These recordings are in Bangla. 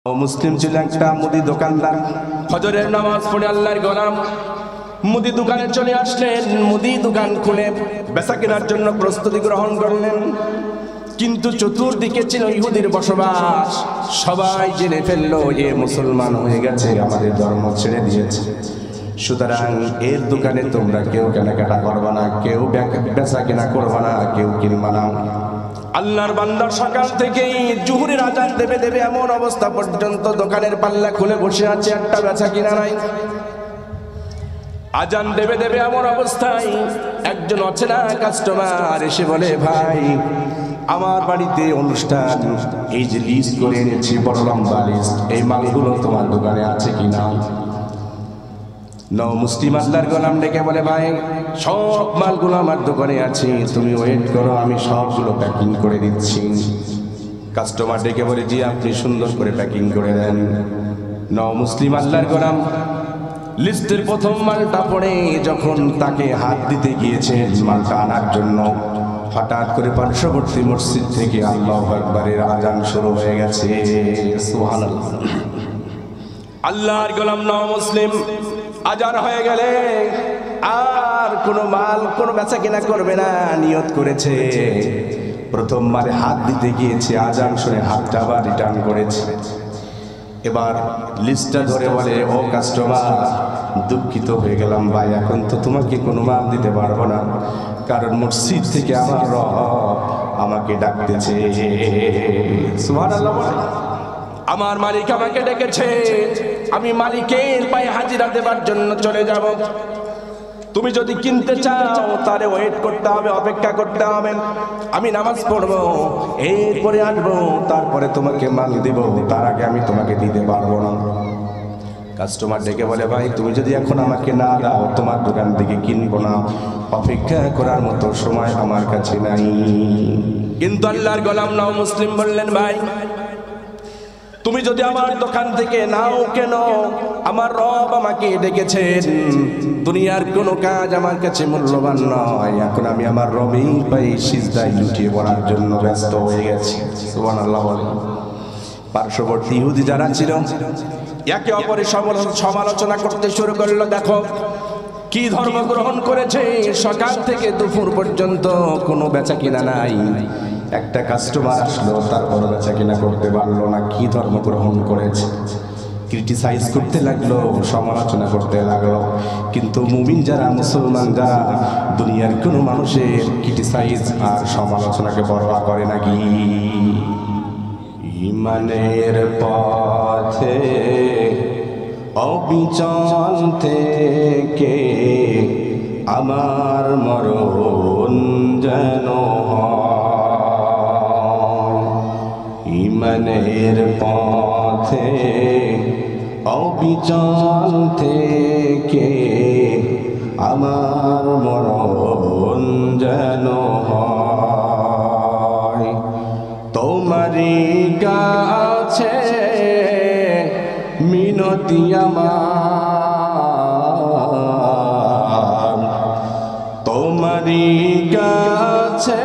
ও মুসলিম ছিল একটা মুদি দোকানদার। ফজরের নামাজ পড়ে আল্লাহর গোলাম মুদি দোকানে চলে আসলেন। মুদি দোকান খুলে বেচা কেনার জন্য প্রস্তুতি গ্রহণ করলেন, কিন্তু চতুর্দিকে ছিল ইহুদির বসবাস। সবাই জেনে ফেললো এ মুসলমান হয়ে গেছে, আমাদের ধর্ম ছেড়ে দিয়েছে। সুতরাং এর দোকানে তোমরা কেউ কেনাকাটা করবা না, কেউ বেচা কেনা করবা না, কেউ কিনবা না। আল্লাহর বান্দা সকাল থেকেই জুহুরের আজান দেবে দেবে এমন অবস্থা পর্যন্ত দোকানের পাল্লা খুলে বসে আছে, একটা বেচা কিনা নাই। আজান দেবে দেবে এমন অবস্থায় একজন অচেনা কাস্টমার এসে বলে, ভাই আমার বাড়িতে অনুষ্ঠান, এই যে লিস্ট করে এনেছি বড় লম্বা লিস্ট, এই মালগুলো তোমার দোকানে আছে কিনা? মুসলিম আল্লাহর গোলাম ডেকে বলে, ভাই সব মালগুলো আমার দোকানে আছে, তুমি ওয়েট করো, আমি সবগুলো প্যাকিং করে দিচ্ছি। কাস্টমার ডেকে বলে, জি আপনি সুন্দর করে প্যাকিং করে দেন। মুসলিম আল্লাহর গোলাম লিস্টের প্রথম মালটা পড়ে যখন তাকে হাত দিতে গিয়েছেন মালটা আনার জন্য, হঠাৎ করে পার্শ্ববর্তী মসজিদ থেকে আল্লাহু আকবারের আজান শুরু হয়ে গেছে। সুবহানাল্লাহ। আল্লাহর গোলাম মুসলিম আজান হয়ে গেলে আর কোনো মাল কোনো বেচা কেনা করবে না, নিয়ত করেছে। প্রথম মালে হাত দিতে গিয়েছে, আজান শুনে হাতটা আবার রিটার্ন করেছে। এবার লিস্টটা ধরে বলে, ও কাস্টমার দুঃখিত হয়ে গেলাম ভাই, এখন তো তোমাকে কোনো মাল দিতে পারবো না, কারণ মসজিদ থেকে আমার রব আমাকে ডাকতেছে। সুবহানাল্লাহ। আমার মালিক আমাকে ডেকেছে, আমি মালিকের পায়ে হাজিরা দেবার জন্য চলে যাব। তুমি যদি কিনতে চাও তাহলে ওয়েট করতে হবে, অপেক্ষা করতে হবে। আমি নামাজ পড়বো, এরপরে আসবো, তারপরে তোমাকে মাল দিব, তার আগে আমি তোমাকে দিতে পারবো না। কাস্টমার ডেকে বলে, ভাই তুমি যদি এখন আমাকে না দাও তোমার দোকান থেকে কিনবো না, অপেক্ষা করার মতো সময় আমার কাছে নাই। কিন্তু আল্লাহর গোলাম মুসলিম বললেন, ভাই তুমি যদি আমার দোকান থেকে নাও কেন, আমার রব আমাকে ডেকেছেন, দুনিয়ার কোনো কাজ আমার কাছে মূল্যবান নয়, এখন আমি আমার রবের পায়ে সিজদায় লুটিয়ে পড়ার জন্য ব্যস্ত হয়ে গেছি। সুবহানাল্লাহ বলে। পার্শ্ববর্তী ইহুদি যারা ছিল একে অপরের সমালোচনা করতে শুরু করলো, দেখো কি ধর্ম গ্রহণ করেছে, সকাল থেকে দুপুর পর্যন্ত কোনো বেচা কিনা নাই, একটা কাস্টমার আসলো তারপর বেচা কিনা করতে পারলো না, কি ধর্ম গ্রহণ করেছে। ক্রিটিসাইজ করতে লাগলো, সমালোচনা করতে লাগলো। কিন্তু মুমিন যারা, মুসলমান যারা, দুনিয়ার কোনো মানুষের ক্রিটিসাইজ আর সমালোচনাকে পরোয়া করে নাকি? ইমানের পথে অবিচল থেকে আমার মরণ যেন ইমানের পথে অবিচল থেকে আমার মরণ যেন হয়। তোমারই কাছে মিনতি আমার, তোমারই কাছে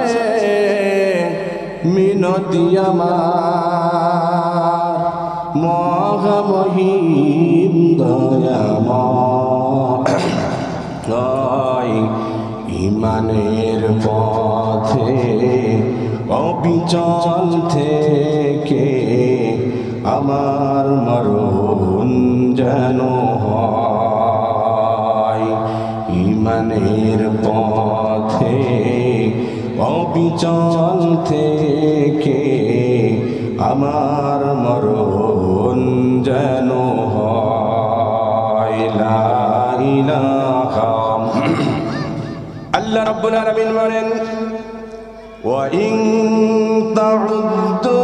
মিনতি আমার, মহামহিম দয়াময়। ইমানের পথে অবিচল থেকে আমার মরণ যেন হয়। ইমানের পথে অবিচল থেকে আমার মরণ যেন হয়। লা ইলাহা। আল্লাহ রাব্বুল আলামিন বলেন, ওয়া ইন তাউদ্দু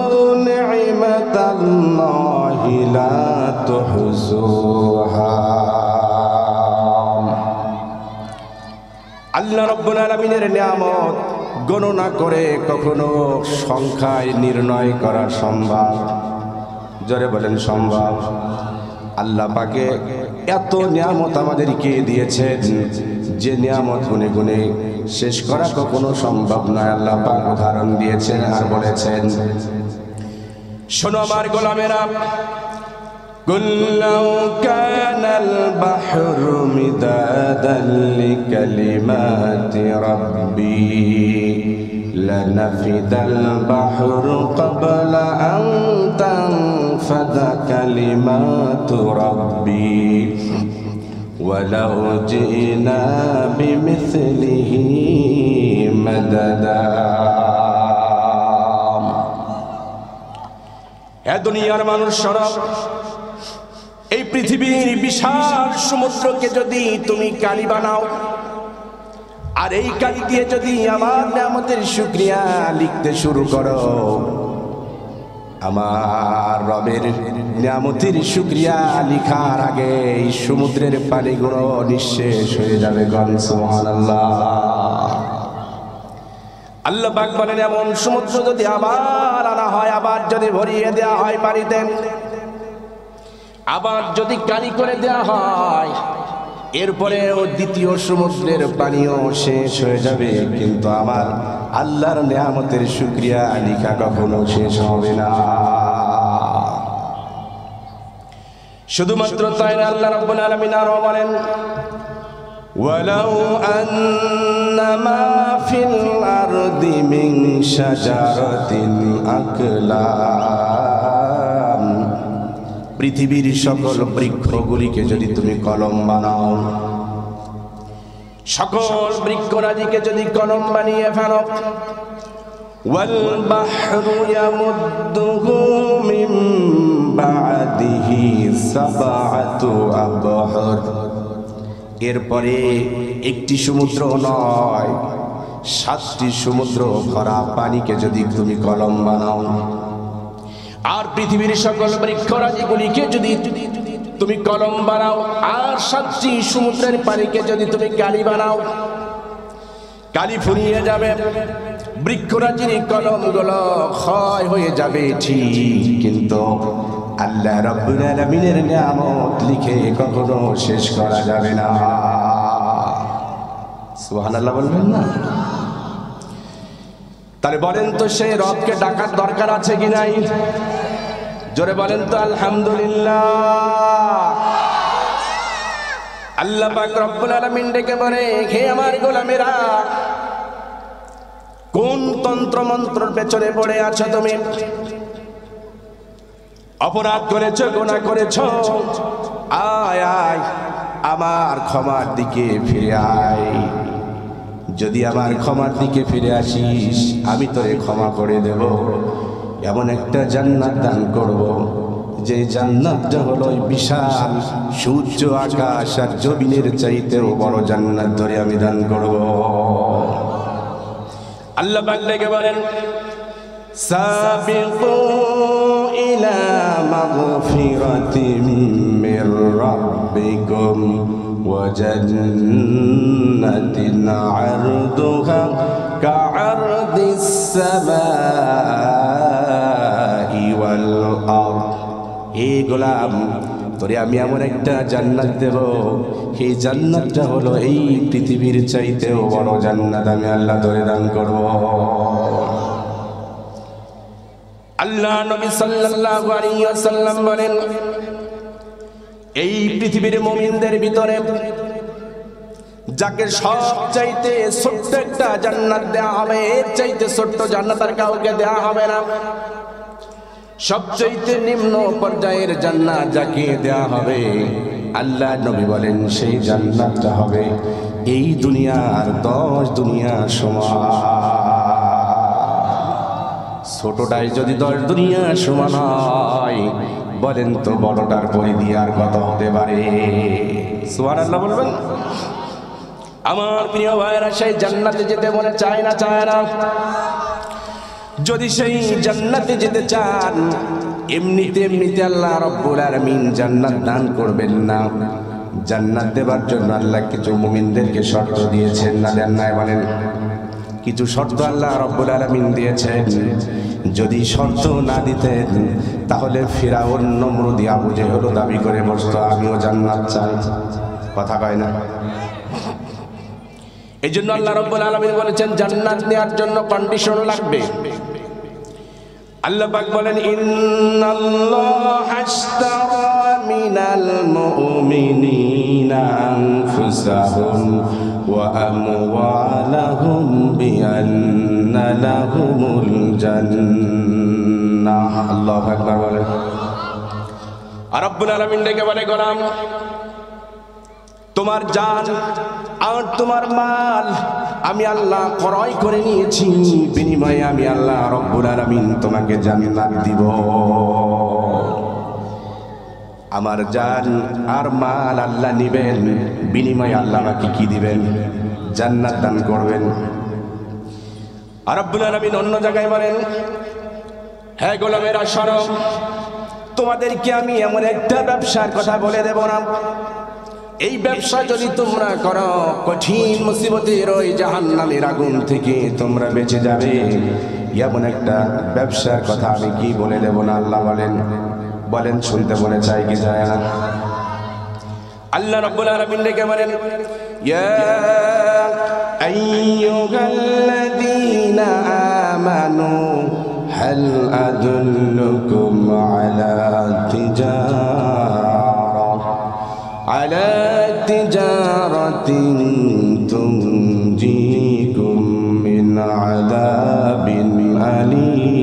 নি'মাতাল্লাহি লা তুহসুহা। আল্লাহ রাব্বুল আলামিনের নিয়ামত গণনা করে কখনো সংখ্যায় নির্ণয় করা সম্ভব? জোরে বলেন সম্ভব? আল্লাহ পাকে এত নিয়ামত আমাদেরকে দিয়েছেন যে নিয়ামত গুনে গুনে শেষ করা কখনো সম্ভব নয়। আল্লাহ পাক উদাহরণ দিয়েছেন আর বলেছেন, শোনো আমার গোলামেরা, قل لو كان البحر مدادا لكلمات ربي لنفد البحر قبل أن تنفد كلمات ربي ولو جئنا بمثله مددا এ দুনিয়ার মানুষ সরব এই পৃথিবীর বিশাল সমুদ্রকে যদি তুমি কালি বানাও আর এই কালি দিয়ে যদি আমার নিয়ামতের শুকরিয়া লিখতে শুরু করো আমার রবের নিয়ামতের শুকরিয়া লিখার আগে এই সমুদ্রের পানিগুলো নিঃশেষ হয়ে যাবে সুবহানাল্লাহ। আল্লাহ পাক বলেন এমন সমুদ্র যদি আবার আনা হয় আবার যদি ভরিয়ে দেওয়া হয় পানিতে আবার যদি কালি করে দেওয়া হয় এরপরেও দ্বিতীয় সমুদ্রের পানিও শেষ হয়ে যাবে কিন্তু আমার আল্লাহর নিয়ামতের শুকরিয়া লিখা কখনো শেষ হবে না। শুধুমাত্র তাই না, আল্লাহ রাব্বুল আলামিন আরো বলেন ওয়ালাউ আন্নামা ফিল আরদি মিন শাজারাতিন আকলাম, পৃথিবীর সকল বৃক্ষগুলিকে যদি তুমি কলম বানাও, সকল বৃক্ষরাজিকে যদি কলম বানিয়ে ফেলো, ওয়াল বাহরু ইয়ামুদ্দুহু মিন বা'দিহি সাবআতু আবহর, এরপরে একটি সমুদ্র নয় 7টি সমুদ্র ভরা পানিকে যদি তুমি কলম বানাও, আর পৃথিবীর সকল বৃক্ষরাজিগুলিকে যদি তুমি কলম বানাও, আর 7টি সমুদ্রের পানিকে যদি তুমি কালি বানাও, কালি ফুরিয়ে যাবে, বৃক্ষরাজির কলমগুলো ক্ষয় হয়ে যাবে ঠিক, কিন্তু আল্লাহ রাব্বুল আলামিনের নিয়ামত লিখে কখনো শেষ করা যাবে না। সুবহানাল্লাহ বলবেন না? তাহলে বলেন তো সেই রবকে ডাকার দরকার আছে কি নাই? জোরে বলেন তো আলহামদুলিল্লাহ। আল্লাহ পাক রব্বুল আলামিন ডেকে বলে হে আমার গোলামেরা, কোন তন্ত্র মন্ত্রের পেছনে পড়ে আছো তুমি? অপরাধ করেছো, গুনাহ করেছো, আয় আয় আমার ক্ষমার দিকে ফিরে আয়। যদি আমার ক্ষমার দিকে ফিরে আসিস আমি তোরে ক্ষমা করে দেব, এমন একটা জান্নাত দান করব যে জান্নাতটা হলো বিশাল সূর্য আকাশ আর জমিনের চাইতেও বড় জান্নাত ধরে আমি দান করব। আল্লাহ পাক ডেকে বলেন সাবিকু ইলা মাগফিরাতিম মির রাব্বিকুম ওয়া জান্নাতিন আরদুহা কাআরদিস সামাই ওয়াল আরদ। হে গোলাম, তোরে আমি এমন একটা জান্নাত দেব, এই জান্নাতটা হলো এই পৃথিবীর চাইতেও বড় জান্নাত আমি আল্লাহ তোরে দান করব। আল্লাহ নবী সাল্লাল্লাহু আলাইহি ওয়াসাল্লাম বলেন এই পৃথিবীর মুমিনদের ভিতরে যাকে সবচাইতে ছোট্ট একটা জান্নাত দেওয়া হবে, এর চাইতে ছোট্ট জান্নাত আর কাউকে দেওয়া হবে না। সবচাইতে নিম্ন পর্যায়ের জান্নাত যাকে দেওয়া হবে, আল্লাহ নবী বলেন সেই জান্নাতটা হবে এই দুনিয়ার 10 দুনিয়া সমান। ছোটটাই যদি 10 দুনিয়া সমান হয়, বলেন তো বড়টার পরিধি আর কত হতে পারে? সুবহানাল্লাহ বলবেন। আমার প্রিয় ভাইরা, সেই জান্নাতে যেতে মনে চায় না? চায় না? যদি সেই জান্নাতে যেতে চান, এমনিতে আল্লাহ রাব্বুল আলামিন জান্নাত দান করবেন না। জান্নাত দেবার জন্য আল্লাহ কিছু মুমিনদেরকে শর্ত দিয়েছেন, না দেন নাই? বলেন কিছু শর্ত আল্লাহ রাব্বুল আলামিন দিয়েছেন। যদি শর্ত না দিতেন তাহলে ফিরাউন, নমরুদ, আবু জেহেল দাবি করে বসতো আমিও জান্নাত চাই। কথা কয় না? এই জন্য আল্লাহ রাব্বুল আলামিন বলেছেন জান্নাত নেওয়ার জন্য কন্ডিশন লাগবে। আল্লাহ পাক বলেন ইন্নাল্লাহা আশতারা মিনাল মুমিনিনা আনফুসাহুম ওয়া আমওয়ালাহুম বিআন্না লাহুমুল জান্নাহ। আল্লাহু আকবার বলেন। আর রব্বুল আলামিন ডেকে বলে, গোলাম তোমার জান আর তোমার মাল আমি আল্লাহ ক্রয় করে নিয়েছি, বিনিময়ে আমি আল্লাহ রব্বুল আলামিন তোমাকে জান্নাত দিব। আমার জান আর মাল আল্লাহ নিবেন, বিনিময়ে আল্লাহ আমাকে কি দিবেন? জান্নাত দান করবেন। আর রব্বুল আলামিন অন্য জায়গায় বলেন, হে গোলামেরা শোনো, তোমাদেরকে আমি এমন একটা ব্যবসার কথা বলে দেব না, এই ব্যবসা যদি তোমরা করো কঠিন মুসিবতের ওই জাহান্নামের আগুন থেকে তোমরা বেঁচে যাবে। এমন একটা ব্যবসার কথা আমি কি বলে দেব না? আল্লাহ বলেন, বলেন শুনতে মনে চাই কি যায় না? আল্লাহ রাব্বুল আলামিন ডেকে বলেন, ইয়া আইয়ুহাল্লাযীনা আমানু হাল আদুল্লুকুম আলা তিজারাতিন তুনজিকুম মিন আযাবিন আলীম।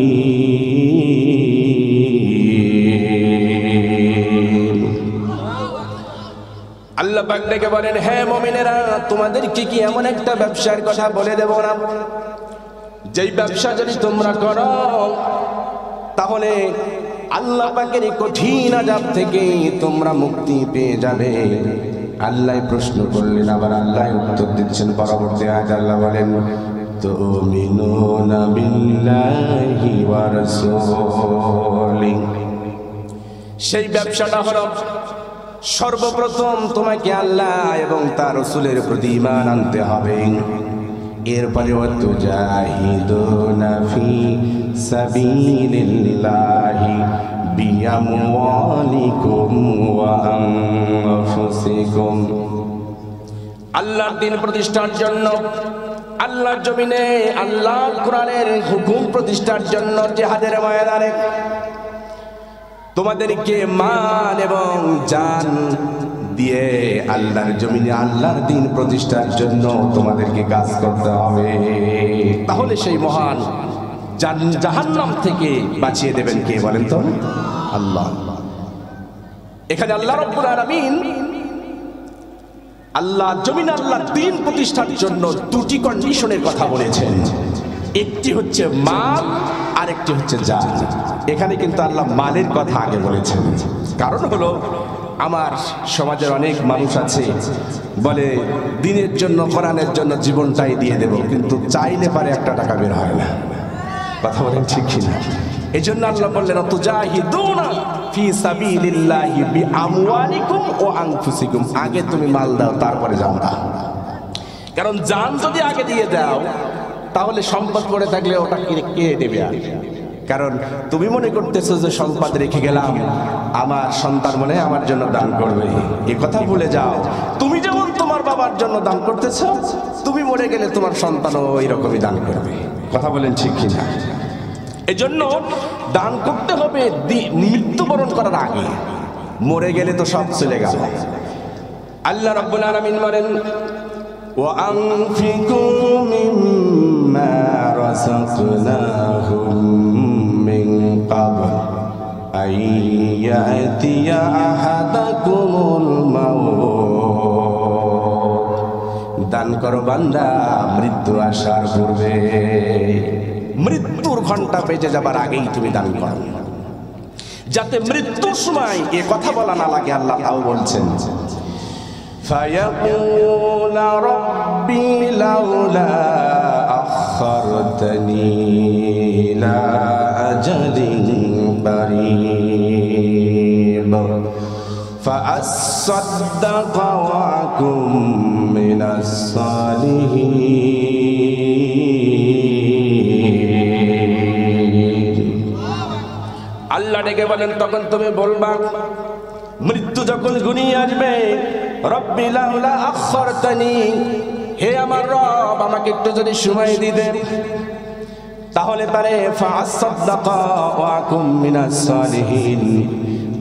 আল্লাহ পাক ডেকে বলেন, হে মুমিনেরা, তোমাদেরকে কি এমন একটা ব্যবসার কথা বলে দেব না, যেই ব্যবসা যদি তোমরা করো তাহলে আল্লাহ পাকের কঠিন আযাব থেকে তোমরা মুক্তি পেয়ে যাবে। আল্লাহ প্রশ্ন করলেন, আবার আল্লাহ উত্তর দিচ্ছেন। পরবর্তী আয়াতে আল্লাহ বলেন, তুমিনুনা বিল্লাহি ওয়া রাসূলি। সেই ব্যবসাটা হলো সর্বপ্রথম তোমাকে আল্লাহ এবং তার রাসূলের প্রতি ঈমান আনতে হবে। এরপরে ওয়াতুজাহিদুনা ফি সাবিলিল্লাহি বিআমওয়ালিকুম ওয়া আনফুসিকুম। আল্লাহর দ্বীন প্রতিষ্ঠার জন্য, আল্লাহর জমিনে আল্লাহর কোরআনের হুকুম প্রতিষ্ঠার জন্য জিহাদের ময়দানে তোমাদেরকে মাল এবং জান দিয়ে আল্লাহর জমিনে আল্লাহর দ্বীন প্রতিষ্ঠার জন্য তোমাদেরকে কাজ করতে হবে। তাহলে সেই মহান জাহান্নাম থেকে বাঁচিয়ে দেবেন কে বলেন তো? আল্লাহ। এখানে আল্লাহ রাব্বুল আলামিন আল্লাহ জমিনে আল্লাহর দ্বীন প্রতিষ্ঠার জন্য দুটি কন্ডিশনের কথা বলেছেন। একটি হচ্ছে মাল, আর একটি হচ্ছে জান। এখানে কিন্তু আল্লাহ মালের কথা আগে বলেছেন। কারণ হলো, আমার সমাজের অনেক মানুষ আছে বলে দ্বীনের জন্য, কোরআনের জন্য জীবনটাই দিয়ে দেব, কিন্তু চাইলে পারে একটা টাকা বের হয় না। কথা বলেন ঠিক কিনা? এই জন্য আল্লাহ বললেন, তুজাহিদুনা ফি সাবিলিল্লাহি বিআমওয়ালিকুম ওয়া আনফুসিকুম। আগে তুমি মাল দাও, তারপরে জান দাও। কারণ জান যদি আগে দিয়ে দাও তাহলে সম্পদ পড়ে থাকলে ওটা কে দেবে? কারণ তুমি মনে করতেছো যে সম্পদ রেখে গেলাম, আমার সন্তান মনে আমার জন্য দান করবে। এ কথা ভুলে যাও। তুমি যেমন তোমার বাবার জন্য দান করতেছ, তুমি মরে গেলে তোমার সন্তানও ওই রকমই দান করবে। কথা বলেন ঠিক কিনা? এজন্য দান করতে হবে মৃত্যুবরণ করার আগে। মরে গেলে তো সব চলে গেল। আল্লাহ রাব্বুল আলামিন বলেন, ওয়া আনফিকু মিম্মা রাযাকনাহুম মিন ক্বাবল আন ইয়াতিয়া আহাদাকুমুল মাউত। দান করো বান্দা মৃত্যু আসার পূর্বে, মৃত্যুর ঘন্টা বেজে যাবার আগেই তুমি দান করো, যাতে মৃত্যুর সময় এ কথা বলা না লাগে। আল্লাহ তাও বলছেন, فيقول ربي لولا أخرتني إلى أجل قريب فأصدق وأكن من الصالحين। আল্লাহ ডেকে বলেন, তখন তুমি বলবা, মৃত্যু যখন ঘনিয়ে আসবে, রব্বি লাউলা আখরতানি, হে আমার রব আমাকে একটু যদি সময় দিতেন, তাহলে পারে ফাআসাদদাকা ওয়া আকুম মিনাস সালিহিন,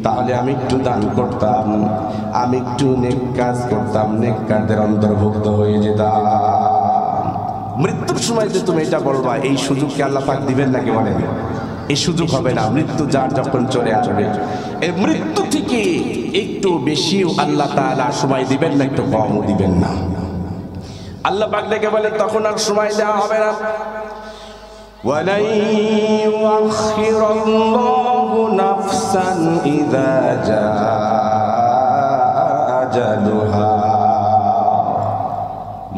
তাহলে আমি একটু দান করতাম, আমি একটু নেক কাজ করতাম, নেককারদের অন্তর্ভুক্ত হয়ে যেতাম। মৃত্যুর সময় যে তুমি এটা বলবা, এই সুযোগকে আল্লাহ পাক দিবেন নাকি বলেন? এই সুযোগ হবে না। মৃত্যু যার যখন চলে আসবে, এই মৃত্যু থেকে একটু বেশি আল্লাহ তাআলা সময় দিবেন না, একটু কমও দিবেন না। আল্লাহ পাক ডেকে বলে তখন আর সময় দেওয়া হবে না। ওয়ালাই ইউআখিরুল্লাহু নাফসান ইযা জাআ আজালুহা।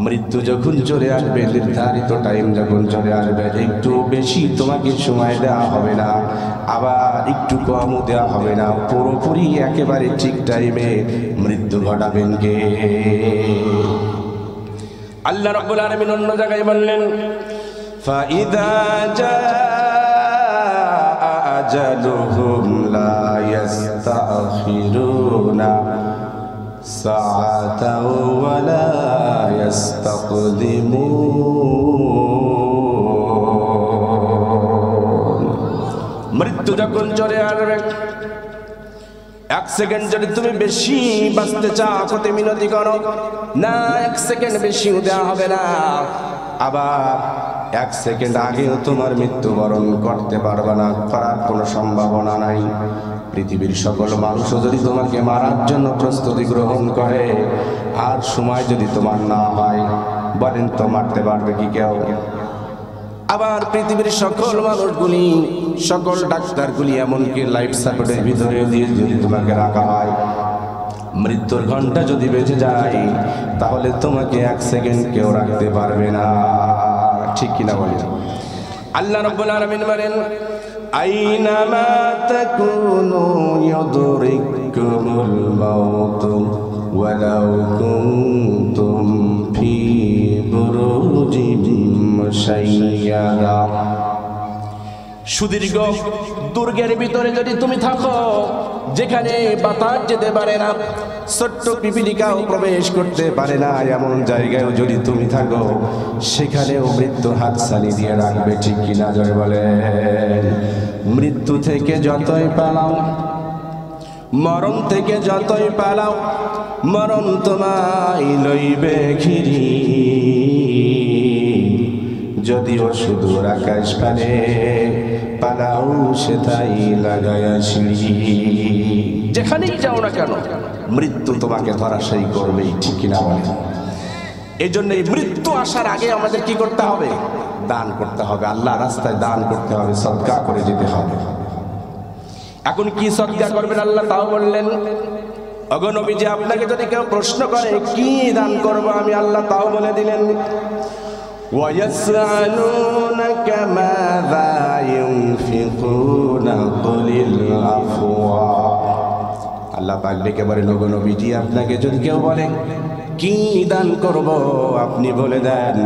মৃত্যু যখন চলে আসবে, নির্ধারিত টাইম যখন চলে আসবে, একটু বেশি তোমাকে সময় দেওয়া হবে না, আবার একটু কমও দেওয়া হবে না। পুরোপুরি একেবারে ঠিক টাইমে মৃত্যু ঘটাবেন কে? আল্লাহ রাব্বুল আলামিন অন্য জায়গায় বললেন, ফাইদা জাআ আজালুহুম লা ইস্তাখিরুনা সাআতাও ওয়া লা ইস্তাকদিমুন। মৃত্যু যখন চলে আসবে, এক সেকেন্ড যদি তুমি বেশি বাঁচতে চাও, কত মিনতি করো না, এক সেকেন্ড বেশিও দেওয়া হবে না। আবার এক সেকেন্ড আগেও তোমার মৃত্যুবরণ করতে পারবে না, করার কোনো সম্ভাবনা নাই। পৃথিবীর সকল মানুষও যদি তোমাকে মারার জন্য প্রস্তুতি গ্রহণ করে, আর সময় যদি তোমার না হয়, বলেন তো মারতে পারবে কি কেউ? আবার পৃথিবীর সকল মানুষগুলি, সকল ডাক্তারগুলি, এমনকি লাইফ সাপোর্টের ভিতরে দিয়ে যদি তোমাকে রাখা হয়, মৃত্যুর ঘন্টা যদি বেঁচে যায়, তাহলে তোমাকে এক সেকেন্ড কেউ রাখতে পারবে না। ঠিক কিনা বলেন? আল্লাহ রাব্বুল আলামিন বলেন, আইনামা তাকুনু ইউদরিকুমুল মাউত ওয়ালাউ কুনতুম ফি বুরুজিম মুশাইয়াদা। সুদীর্ঘ দুর্গের ভিতরে যদি তুমি থাকো, যেখানে বাতাস যেতে পারে না, ছোট্ট পিপিলিকাও প্রবেশ করতে পারে না, এমন জায়গায়ও যদি তুমি থাকো, সেখানেও মৃত্যু হাতছানি দিয়ে রাখবে। ঠিক কিনা জয় বলেন? মৃত্যু থেকে যতই পালাও, মরণ থেকে যতই পালাও, মরণ তোমায় লইবে ঘিরি। যদিও সুদূর আকাশ পানে পালাও, সেটাই লাগায়া সিঁড়ি। যেখানেই যাও না কেন, মৃত্যু তোমাকে ধরাশায়ী করবেই। ঠিক কিনা বলে? এই জন্য এই মৃত্যু আসার আগে আমাদের কি করতে হবে? দান করতে হবে, আল্লাহ রাস্তায় দান করতে হবে, সদকা করে যেতে হবে। এখন কি সদকা করবেন আল্লাহ তাও বললেন। ওগো নবীজি, আপনাকে যদি কেউ প্রশ্ন করে কি দান করব, আমি আল্লাহ তাও বলে দিলেন, وَيَسْأَلُونَكَ مَاذَا يُنْفِقُونَ قُلِ الْعَفْوَ। আল্লাহ পাক ডেকে বলেন, ওগো নবীজি, আপনাকে যদি কেউ বলে কি দান করব, আপনি বলে দেন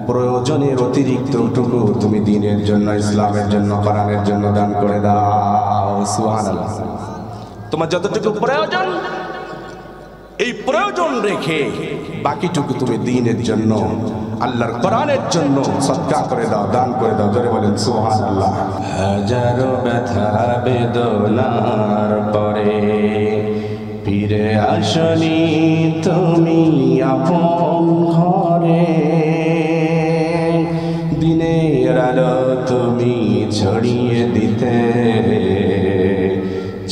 প্রয়োজনের অতিরিক্তটুকু তুমি দ্বীনের জন্য, ইসলামের জন্য, কোরআনের জন্য দান করে দাও। সুবহানাল্লাহ। তোমার যতটুকু প্রয়োজন, এই প্রয়োজন রেখে বাকিটুকু তুমি দ্বীনের জন্য, আল্লাহর কোরআনের জন্য সদকা করে দাও, দান করে দাও। জোরে বলেন সুবহানাল্লাহ। হাজারো ব্যথা বেদনার পরে ফিরে আসনি তুমি আপন ঘরে। দিনের আলো তুমি ছড়িয়ে দিতে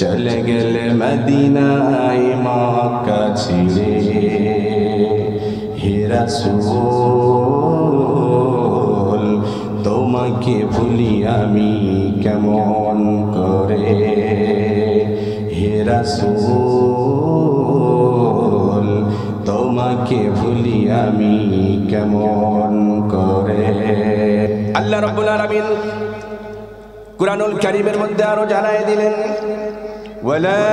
চলে গেলে মদিনায় মক্কা ছেড়ে। হে রাসূল, তোমাকে ভুলি আমি কেমন করে। হে রাসূল, তোমাকে ভুলি আমি কেমন করে। আল্লাহ রাব্বুল আলামিন কুরআনুল কারীমের মধ্যে আরো জানায় দিলেন, ولا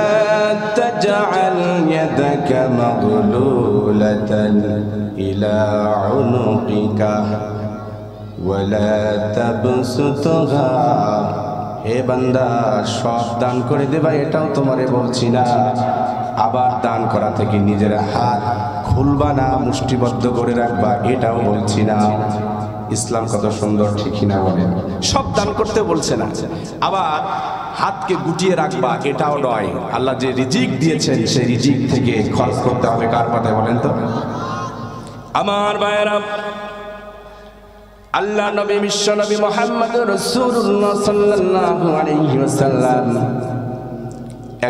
تجعل يدك مغلولة إلى عنقك ولا تبسطها। হে বান্দা, সব দান করে দেবা এটাও তোমারে বলছি না, আবার দান করা থেকে নিজের হাত খুলবা না, মুষ্টিবদ্ধ করে রাখবা এটাও বলছি না। ইসলাম কত সুন্দর, ঠিক না বলেন? সব দান করতে বলছে না, আবার হাতকে গুটিয়ে রাখবা এটাও নয়, আল্লাহ যে রিজিক দিয়েছেন সেই রিজিক থেকে খরচ করতে হবে। কার কথা বলেন তো? আমার ভাইয়েরা, আল্লাহ নবী বিশ্ব নবী মুহাম্মদ রাসূলুল্লাহ সাল্লাল্লাহু আলাইহি ওয়াসাল্লাম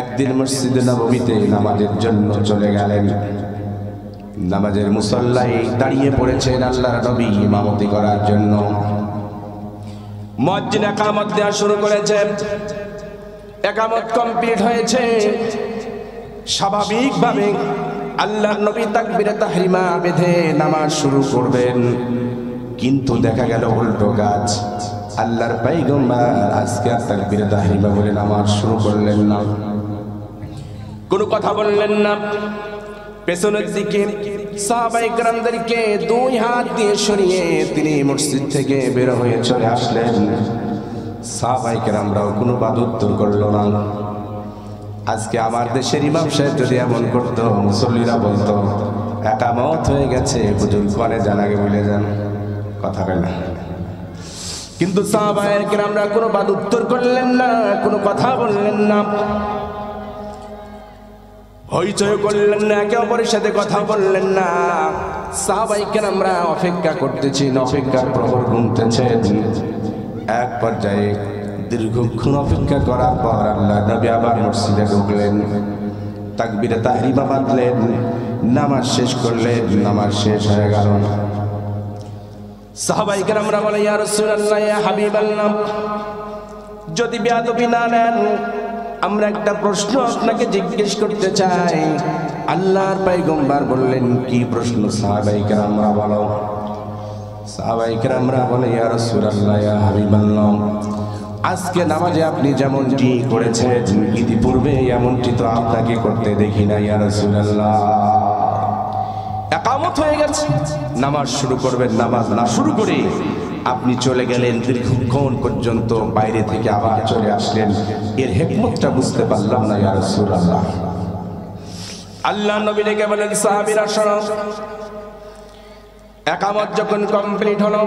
একদিন মসজিদে নববীতে নামাজের জন্য চলে গেলেন। নামাজের মুসল্লায় দাঁড়িয়ে পড়েছেন আল্লাহর নবী ইমামতি করার জন্য। মুয়াজ্জিন ইকামত দেওয়া শুরু করেছেন। ইকামত কমপ্লিট হয়েছে। স্বাভাবিকভাবে আল্লাহর নবী তাকবীরে তাহরিমা বেঁধে নামাজ শুরু করবেন, কিন্তু দেখা গেল উল্টো কাজ। আল্লাহর পয়গম্বর আজকে আর তাকবীরে তাহরিমা বলে নামাজ শুরু করলেন না, কোনো কথা বললেন না। পেছনের দিকে সাহাবায়ে কেরামদেরকে দুই হাত দিয়ে সরিয়ে তিনি মসজিদ থেকে বের হয়ে চলে আসলেন। সাহাবায়ে কেরামরাও কোনো বাদ উত্তর করলো না। আজকে আমার দেশের ইমাম সাহেব যদি এমন করতো, মুসল্লিরা বলতো ইকামত হয়ে গেছে, হুজুর ঘরে যান, আগে বলে যান, কথা কয় না। কিন্তু সাহাবায়ে কেরামরা কোনো বাদ উত্তর করলেন না, কোনো কথা বললেন না, হইচই করলেন না, একে অপরের সাথে কথা বললেন না। সাহাবায়ে কেরামরা অপেক্ষা করতেছেন, অপেক্ষার প্রহর গুনতেছেন। এক পর্যায়ে দীর্ঘক্ষণ অপেক্ষা করার পর আল্লাহ নবী আবার মসজিদে ঢুকলেন, তাকবীরে তাহরিমা বাঁধলেন, নামাজ শেষ করলেন। নামাজ শেষ হয়ে গেল। সাহাবায়ে কেরামরা বলে, ইয়া রাসূলুল্লাহ, ইয়া হাবিবাল্লাহ, যদি বেয়াদবি না নেন আমরা একটা প্রশ্ন আপনাকে জিজ্ঞেস করতে চাই। আল্লাহর পয়গম্বর বললেন, কি প্রশ্ন? সাহাবায়ে কেরামরা বলো। সাহাবায়ে কেরামরা বলে, ইয়া রাসূলুল্লাহ, ইয়া হাবিবাল্লাহ, আজকে নামাজে আপনি যেমনটি করেছেন ইতিপূর্বে এমনটি তো আপনাকে করতে দেখি না ইয়া রাসূলুল্লাহ। ইকামত হয়ে গেছে, নামাজ শুরু করবেন, নামাজ না শুরু করে আপনি চলে গেলেন, দীর্ঘক্ষণ পর্যন্ত বাইরে থেকে আবার চলে আসলেন। এর হিকমতটা বুঝতে পারলাম না ইয়া রাসূলুল্লাহ। আল্লাহ নবী ডেকে বলেন, সাহাবীরা শোনো, ইকামত যখন কমপ্লিট হলো,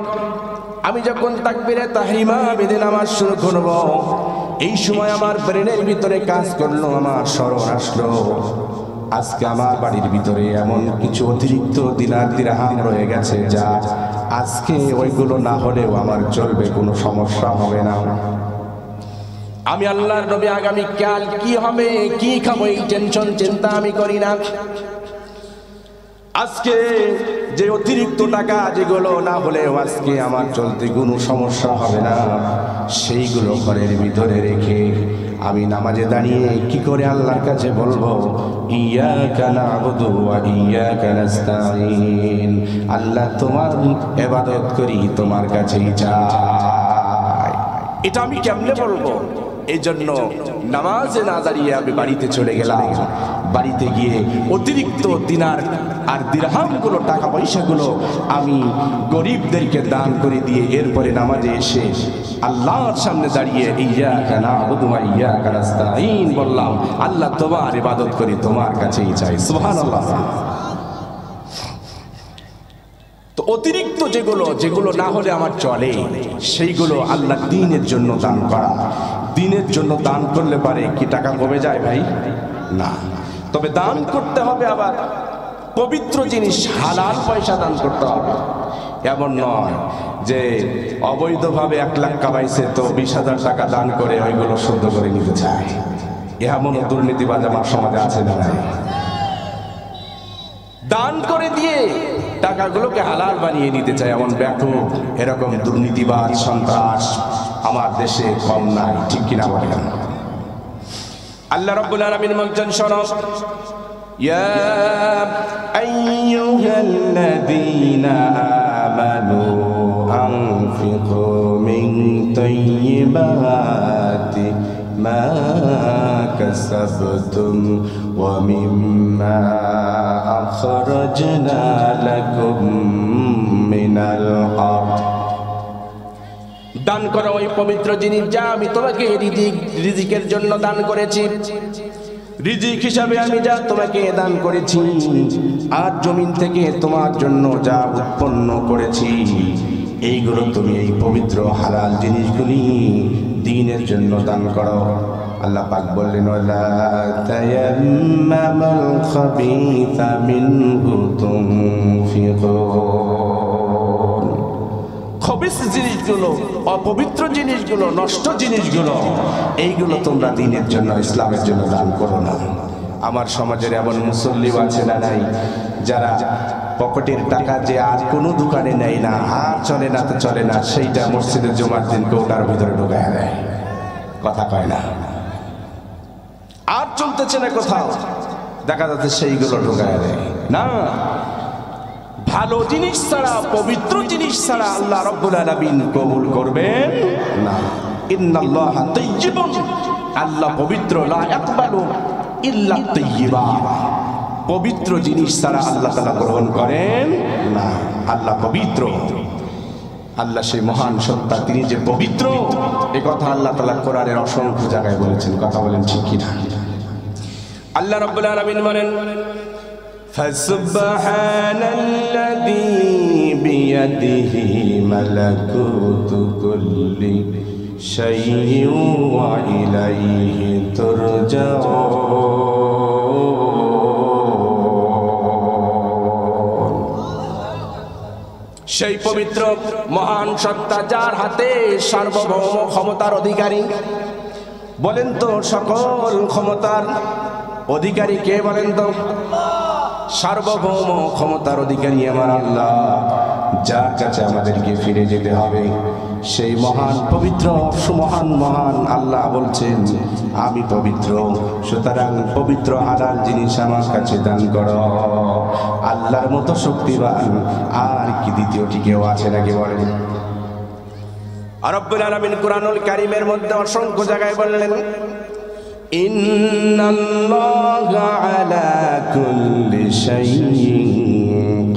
আমি যখন তাকবীরে তাহরিমা বেঁধে নামাজ শুরু করব, এই সময় আমার ব্রেনের ভিতরে কাজ করলো, আমার স্মরণ আসলো, আজকে আমার বাড়ির ভিতরে এমন কিছু অতিরিক্ত দিনার দিরহাম রয়ে গেছে যা আজকে ওইগুলো না হলেও আমার চলবে, কোনো সমস্যা হবে না। আমি আল্লাহর নবী আগামী কাল কি হবে, কি খাবো, এই টেনশন চিন্তা আমি করি না। আজকে যে অতিরিক্ত টাকা যেগুলো না হলেও আজকে আমার চলতে কোনো সমস্যা হবে না, সেইগুলো ঘরের ভিতরে রেখে আমি নামাজে দাঁড়িয়ে কি করে আল্লাহর কাছে বলবো, ইয়াকা না'বুদু ওয়া ইয়াকা নাস্তাঈন, আল্লাহ তোমার ইবাদত করি, তোমার কাছেই চাই। এটা আমি কেমনে বলবো? এই জন্য নামাজে না দাঁড়িয়ে আমি বাড়িতে চলে গেলাম। বাড়িতে গিয়ে অতিরিক্ত দিনার আর দিরহামগুলো, টাকা পয়সাগুলো আমি গরিবদেরকে দান করে দিয়ে এরপরে নামাজে এসে আল্লাহর সামনে দাঁড়িয়ে ইয়াকা না'বুদু ওয়া ইয়াকা নাস্তাঈন বললাম, আল্লাহ তোমার ইবাদত করি, তোমার কাছেই চাই। সুবহানাল্লাহ। তো অতিরিক্ত যেগুলো না হলে আমার চলে, সেইগুলো আল্লাহ দ্বীনের জন্য দান করা। দ্বীনের জন্য দান করলে পারে কি টাকা কমে যায় ভাই? না। তবে দান করতে হবে আবার পবিত্র জিনিস, হালাল পয়সা দান করতে হবে। এমন নয় যে অবৈধভাবে 1 লাখ কামাইছে তো 20,000 টাকা দান করে ওইগুলো শুদ্ধ করে নিতে চায়। এমন দুর্নীতিবাজ আমার সমাজে আছে না? দান করে দিয়ে টাকাগুলোকে হালাল বানিয়ে নিতে চায় এমন ব্যাপক, এরকম দুর্নীতিবাজ, সন্ত্রাস আমার দেশে কম নাই, ঠিক কিনা বলেন? আল্লাহ রাব্বুল আলামিন বলেন, শোনো, ইয়া আইয়ুহাল্লাযীনা আমানু আনফিকু মিন তাইয়্যিবাতি মা কাসাবতুম ওয়া মিম্মা আখরাজনা লাকুম মিনাল আরদ, দান করো ওই পবিত্র জিনিস যা আমি তোমাকে রিজিকের জন্য দান করেছি, রিজিক হিসাবে আমি যা তোমাকে দান করেছি, আর জমিন থেকে তোমার জন্য যা উৎপন্ন করেছি এইগুলো তুমি এই পবিত্র হালাল জিনিসগুলি দ্বীনের জন্য দান করো। আল্লাহ পাক বললেন ওয়ালা তায়াম্মামাল খাবিসা মিনহু তুনফিকুন। খবিস জিনিসগুলো, অপবিত্র জিনিসগুলো, নষ্ট জিনিসগুলো, এইগুলো তোমরা দ্বীনের জন্য, ইসলামের জন্য দান করো না। আমার সমাজের এমন মুসল্লিও আছে না নাই, যারা পকেটের টাকা যে আর কোনো দোকানে নেই না, আর চলে না তো চলে না, সেইটা মসজিদের জুমার দিন কৌটার ভিতরে ঢুকায় দেয়, কথা কয় না, আর চলতেছে না কোথাও, দেখা যাচ্ছে সেইগুলো ঢুকায় দেয় না। ভালো জিনিস ছাড়া, পবিত্র জিনিস ছাড়া আল্লাহ রাব্বুল আলামিন কবুল করবেন না। ইন্নাল্লাহা তাইয়্যিবুন, আল্লাহ পবিত্র, লা ইয়াকবালু ইল্লা তাইয়্যিবা, পবিত্র জিনিস ছাড়া আল্লাহ তাআলা গ্রহণ করেন না। আল্লাহ পবিত্র, আল্লাহ সেই মহান সত্তা, তিনি যে পবিত্র, এই কথা আল্লাহ তাআলা কোরআনের অসংখ্য জায়গায় বলেছেন, কথা বলেন ঠিক কি না? আল্লাহ রাব্বুল আলামিন বলেন ফাসুবহানাল্লাযী বিয়াদিহি মালাকুতু কুল্লি শাইইন ওয়া ইলাইহি তুরজাউন। সেই পবিত্র মহান সত্তা যার হাতে সার্বভৌম ক্ষমতার অধিকারী। বলেন তো সকল ক্ষমতার অধিকারী কে? বলেন তো। সার্বভৌম ক্ষমতার অধিকারী আমার আল্লাহ, যার কাছে আমাদেরকে ফিরে যেতে হবে, সেই মহান পবিত্র সুমহান মহান আল্লাহ বলছেন আমি পবিত্র, সুতরাং পবিত্র হালাল জিনিস আমার কাছে দান করো। আল্লাহর মতো শক্তিবান আর কি দ্বিতীয়টি কেউ আছে নাকি? বলেন। রব্বুল আলামিন কুরআনুল কারীমের মধ্যে অসংখ্য জায়গায় বললেন ইন্নাল্লাহা আলা কুল্লি শাইইন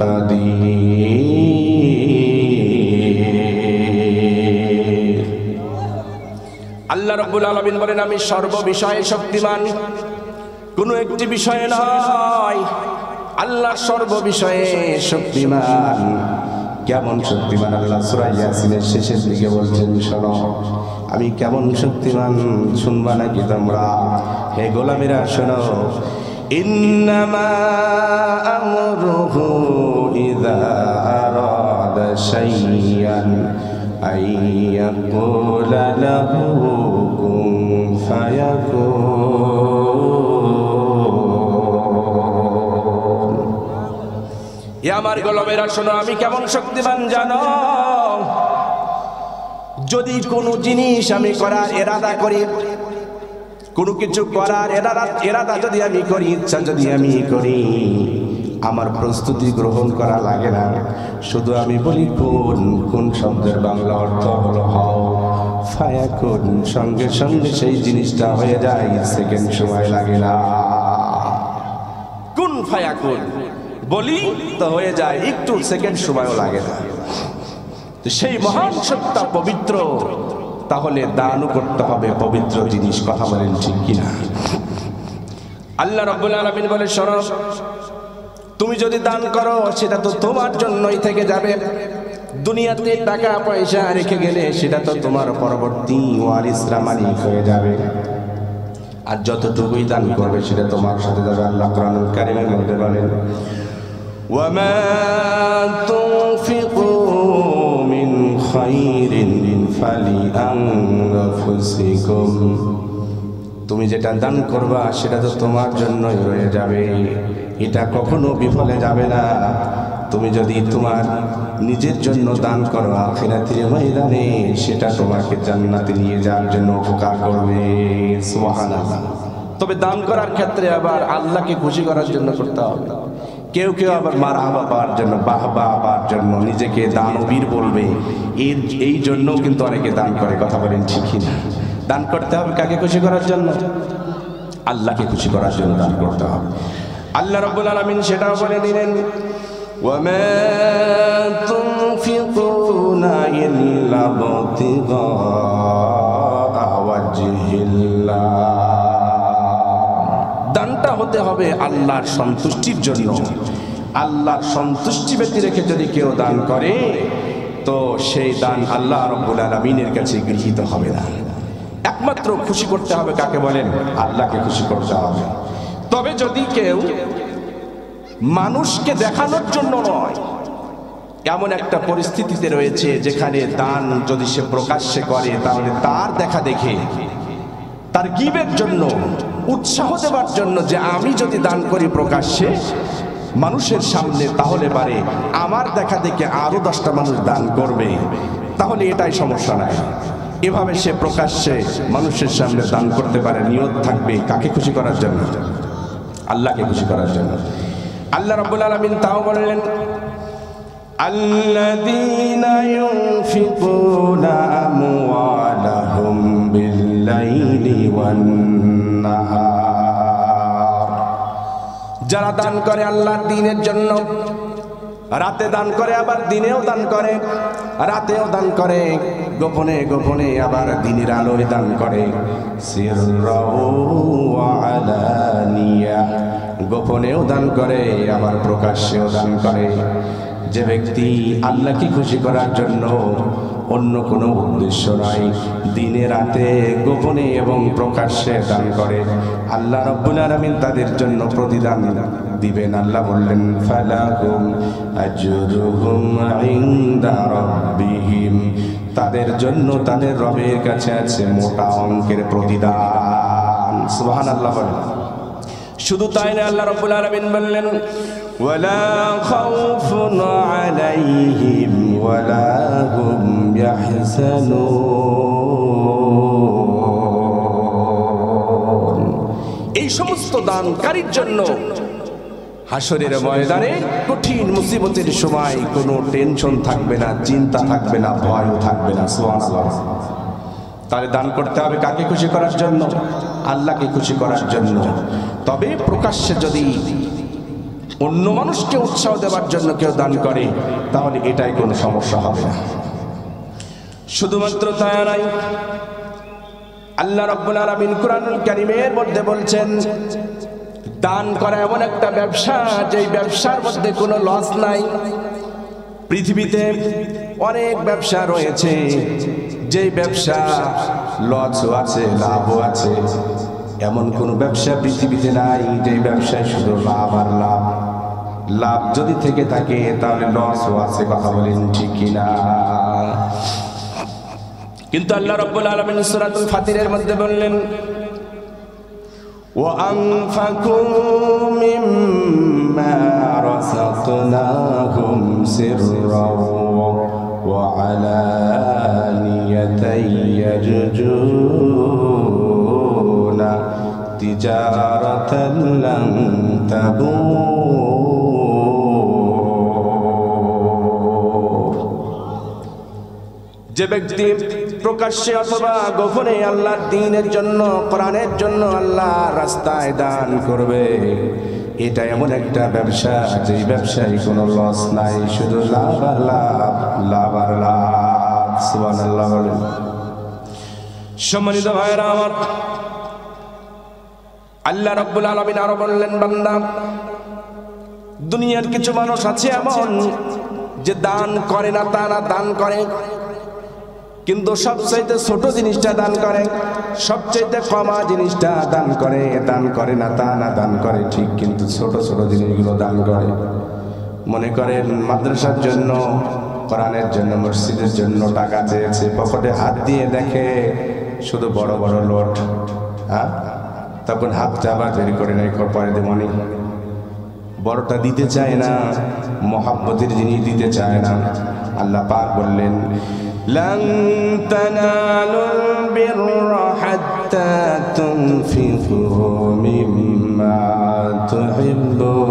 কাদির। আল্লাহ রাব্বুল আলামিন বলেন আমি সর্ববিষয়ে শক্তিমান, কোনো একটি বিষয়ে নয়, আল্লাহ সর্ববিষয়ে শক্তিমান। কেমন শক্তিমান? আল্লাহ সূরা ইয়াসিনের শেষের দিকে বলছেন শোনো আমি কেমন শক্তিমান, শুনবা নাকি তোমরা? হে গোলামেরা শোনো, ইন্নামা আমরুহু ইযা আরাদা শাইআন আইয়াকুলা লাহু কুন ফায়াকুন। এ আমার গোলামেরা শোনো আমি কেমন শক্তিমান জানো? যদি কোনো জিনিস আমি করার এরাদা করি, কোনো কিছু করার এরাদা যদি আমি করি, ইচ্ছা যদি আমি করি, আমার প্রস্তুতি গ্রহণ করা লাগে না, শুধু আমি বলি কোন। কোন শব্দের বাংলা অর্থ হলো হও, ফায়াকুন, সঙ্গে সঙ্গে সেই জিনিসটা হয়ে যায়, সেকেন্ড সময় লাগে না। কোন ফায়াকুন বলি তো হয়ে যায়, একটু সেকেন্ড সময়ও লাগে না। সেই মহান সত্তা পবিত্র, তাহলে দানও করতে হবে পবিত্র জিনিস, কথা বলেন ঠিক কিনা? আল্লাহ রাব্বুল আলামিন বলে শোনো, তুমি যদি দান করো সেটা তো তোমার জন্যই থেকে যাবে। দুনিয়াতে টাকা পয়সা রেখে গেলে সেটা তো তোমার পরবর্তী ওয়ারিসরা মালিক হয়ে যাবে, আর যতটুকুই দান করবে সেটা তোমার সাথে যাবে। আল্লাহ কোরআনুল কারীমের মধ্যে বলেন ওয়ামা তুনফিকু মিন খায়রিন ফালিআনফুসিকুম, তুমি যেটা দান করবা সেটা তো তোমার জন্যই রয়ে যাবে, এটা কখনো বিফলে যাবে না। তুমি যদি তোমার নিজের জন্য দান করো আখিরাতের ময়দানে, সেটা তোমাকে জান্নাতে নিয়ে যাওয়ার জন্য উপকার করবে। সুবহানাল্লাহ। তবে দান করার ক্ষেত্রে আবার আল্লাহকে খুশি করার জন্য করতে হবে। কেউ কেউ আবার মারহাবা পাওয়ার জন্য, বাহবা পাওয়ার জন্য নিজেকে দানবীর বলবে, এই জন্যও কিন্তু অনেকে দান করে, কথা বলেন ঠিক না? দান করতে হবে কাকে খুশি করার জন্য? আল্লাহকে খুশি করার জন্য দান করতে হবে। আল্লাহ রাব্বুল আলামিন সেটাও বলে দিলেন ওয়ামা তুনফিকুনা ইল্লা বিতিগা ওয়াজহিল্লাহ, দানটা হতে হবে আল্লাহর সন্তুষ্টির জন্য। আল্লাহর সন্তুষ্টি ব্যতি রেখে যদি কেউ দান করে, তো সেই দান আল্লাহ রাব্বুল আলামিনের কাছে গৃহীত হবে না। একমাত্র খুশি করতে হবে কাকে বলেন? আল্লাহকে খুশি করতে হবে। তবে যদি কেউ মানুষকে দেখানোর জন্য নয়, এমন একটা পরিস্থিতিতে রয়েছে যেখানে দান যদি সে প্রকাশ্যে করে তাহলে তার দেখা দেখে, তার গিবের জন্য, উৎসাহ দেওয়ার জন্য যে আমি যদি দান করি প্রকাশ্যে মানুষের সামনে, তাহলে পারে আমার দেখা দেখে আরো 10টা মানুষ দান করবে, তাহলে এটাই সমস্যা নাই। এভাবে সে প্রকাশ্যে মানুষের সামনে দান করতে পারে, নিয়ত থাকবে কাকে খুশি করার জন্য? আল্লাহকে খুশি করার জন্য। আল্লাহ রাব্বুল আলামিন তাও বললেন, আল্লাযীনা ইউনফিকুনা আমওয়ালাহুম বিল-লাইলি ওয়ান-নাহার, যারা দান করে আল্লাহর দ্বীনের জন্য, রাতে দান করে আবার দিনেও দান করে, রাতেও দান করে, গোপনে গোপনে আবার দিনের আলোয় দান করে, সিররাও ওয়া আলানিয়া, গোপনেও দান করে আবার প্রকাশ্যেও দান করে। যে ব্যক্তি আল্লাহকে খুশি করার জন্য, অন্য কোনো উদ্দেশ্য নয়, দিনে রাতে গোপনে এবং প্রকাশ্যে দান করে, আল্লাহ রাব্বুল আলামিন তাদের জন্য প্রতিদান দিবেন। আল্লাহ বললেন, ফালাহুম আজরুহুম ইনদা রাব্বিহিম, তাদের জন্য তাদের রবের কাছে আছে মোটা অঙ্কের প্রতিদান। সুবহানাল্লাহ বলেন। শুধু তাই না, আল্লাহ রাব্বুল আলামিন বললেন, ওয়ালা খাউফুন আলাইহিম ওয়ালা হুম ইয়াহজানুন, এই সমস্ত দানকারীর জন্য হাসরের ময়দানে কঠিন মুসিবতের সময় কোনো টেনশন থাকবে না, চিন্তা থাকবে না, ভয়ও থাকবে না। সুবহানাল্লাহ। তাহলে দান করতে হবে কাকে খুশি করার জন্য? আল্লাহকে খুশি করার জন্য। তবে প্রকাশ্যে যদি অন্য মানুষকে উৎসাহ দেওয়ার জন্য কেউ দান করে তাহলে এটাই কোনো সমস্যা হবে না। শুধুমাত্র তাই নয়, আল্লাহ রাব্বুল আলামিন কুরআনুল কারীমের মধ্যে বলছেন, দান করা এমন একটা ব্যবসা যেই ব্যবসার মধ্যে কোনো লস নাই। পৃথিবীতে অনেক ব্যবসা রয়েছে, যেই ব্যবসা লসও আছে লাভও আছে, এমন কোন ব্যবসা পৃথিবীতে নাই যে ব্যবসায় শুধু লাভ আর লাভ। লাভ যদি থেকে থাকে তাহলে লসও আছে, কথা বলেন ঠিক কিনা? কিন্তু আল্লাহ রাব্বুল আলামিন সূরাতুল ফাতিরের মধ্যে বললেন, وأنفقوا مما رزقناهم سرا وعلانية يرجون تجارة لن تبور, যে ব্যক্তি প্রকাশ্যে অথবা গোপনে আল্লাহর দ্বীনের জন্য, কোরআনের জন্য আল্লাহর রাস্তায় দান করবে, এটা এমন একটা ব্যবসা যে ব্যবসায় কোনো লস নাই, শুধু লাভ আর লাভ, লাভ আর লাভ। সুবহানাল্লাহ বলেন। সম্মানিত ভাইরা আমার, আল্লাহ রাব্বুল আলামিন আরো বললেন, বান্দা, দুনিয়ার কিছু মানুষ আছে এমন যে দান করে না তা না, দান করে, কিন্তু সবচাইতে ছোট জিনিসটা দান করে, সবচাইতে কমা জিনিসটা দান করে। দান করে না তা না, দান করে ঠিক, কিন্তু ছোট ছোট জিনিসগুলো দান করে। মনে করেন মাদ্রাসার জন্য, কোরআনের জন্য, মসজিদের জন্য টাকা চেয়েছে, পকেটে হাত দিয়ে দেখে শুধু বড় বড় লোট, হ্যাঁ, তখন হাতটা আবার বের করে নেয়, পরে দেমনি বড়টা দিতে চায় না, মহাব্বতের জিনিস দিতে চায় না। আল্লাহ পাক বললেন, لن تنالوا البر حتى تنفقوا مما تحبون,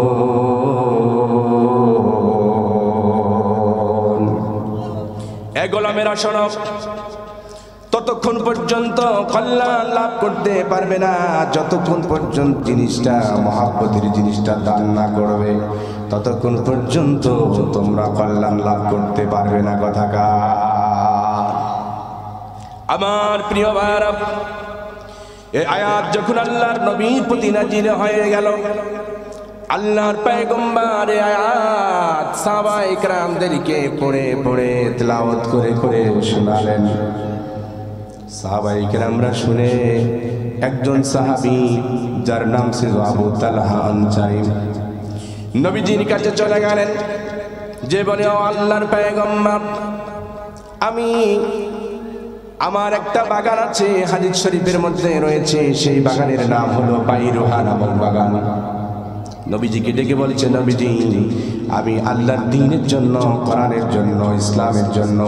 এ গোলামেরা শোনো, ততক্ষণ পর্যন্ত কল্যাণ লাভ করতে পারবে না যতক্ষণ পর্যন্ত জিনিসটা, মহাব্বতের জিনিসটা দান না করবে, ততক্ষণ পর্যন্ত তোমরা কল্যাণ লাভ করতে পারবে না। কথাকার আমার প্রিয় ভাইরা, এই আয়াত যখন আল্লাহর নবীর প্রতি নাজিল হয়ে গেল, আল্লাহর পয়গম্বর আয়াত সাহাবায়ে কেরামদেরকে পড়ে পড়ে তেলাওয়াত করে করে শোনালেন। সাহাবায়ে কেরামরা শুনে একজন সাহাবী যার নাম ছিল আবু তালহা আনসারী নবীজির কাছে চলে গেলেন, যে বলে, ও আল্লাহর পয়গম্বর, আমার একটা বাগান আছে, হাদিস শরীফের মধ্যে রয়েছে, সেই বাগানের নাম হলো বাইরুহা নামক বাগান। নবীজিকে ডেকে বলছে, নবীজি, আমি আল্লাহর দ্বীনের জন্য, কোরআনের জন্য, ইসলামের জন্য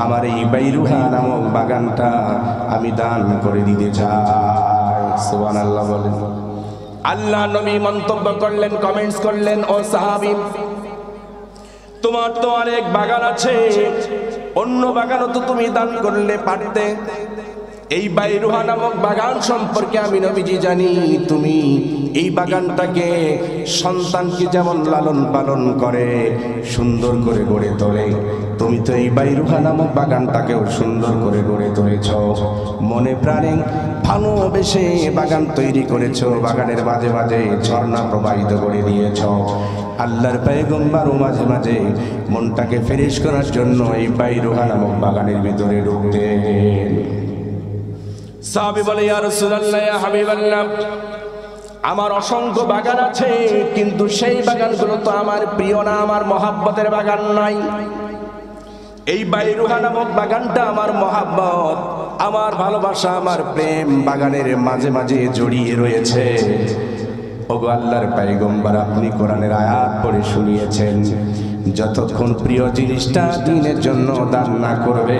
আমার এই বাইরুহা নামক বাগানটা আমি দান করে দিতে চাই। সুবহানাল্লাহ বলেন। আল্লাহ নবী মন্তব্য করলেন, কমেন্টস করলেন, ও সাহাবী, তোমার তো অনেক বাগান আছে, অন্য বাগানও তো তুমি দান করলে পারতে। এই বাইরুহা নামক বাগান সম্পর্কে আমি নবীজি জানি, তুমি এই বাগানটাকে সন্তানকে যেমন লালন পালন করে সুন্দর করে গড়ে তোলে, তুমি তো এই বাইরুহা নামক বাগানটাকেও সুন্দর করে গড়ে তুলেছ, মনে প্রাণে ভালোবেসে বাগান তৈরি করেছ, বাগানের মাঝে মাঝে ঝর্ণা প্রবাহিত করে দিয়েছ। আল্লাহর পয়গম্বরও মাঝে মাঝে মনটাকে ফ্রেশ করার জন্য এই বাইরুহা নামক বাগানের ভিতরে ঢুকতেন। সাহাবী বলে, ইয়া রাসূলুল্লাহ, ইয়া হাবিবাল্লাহ, আমার অসংখ্য বাগান আছে, কিন্তু সেই বাগানগুলো তো আমার প্রিয় না, আমার মহাব্বতের বাগান নাই। এই বাইরুহা নামক বাগানটা আমার মহাব্বত, আমার ভালোবাসা, আমার প্রেম বাগানের মাঝে মাঝে জড়িয়ে রয়েছে। ওগো আল্লাহর পয়গম্বর, আপনি কোরআনের আয়াত পড়ে শুনিয়েছেন, যতক্ষণ প্রিয় জিনিসটা দ্বীনের জন্য দান না করবে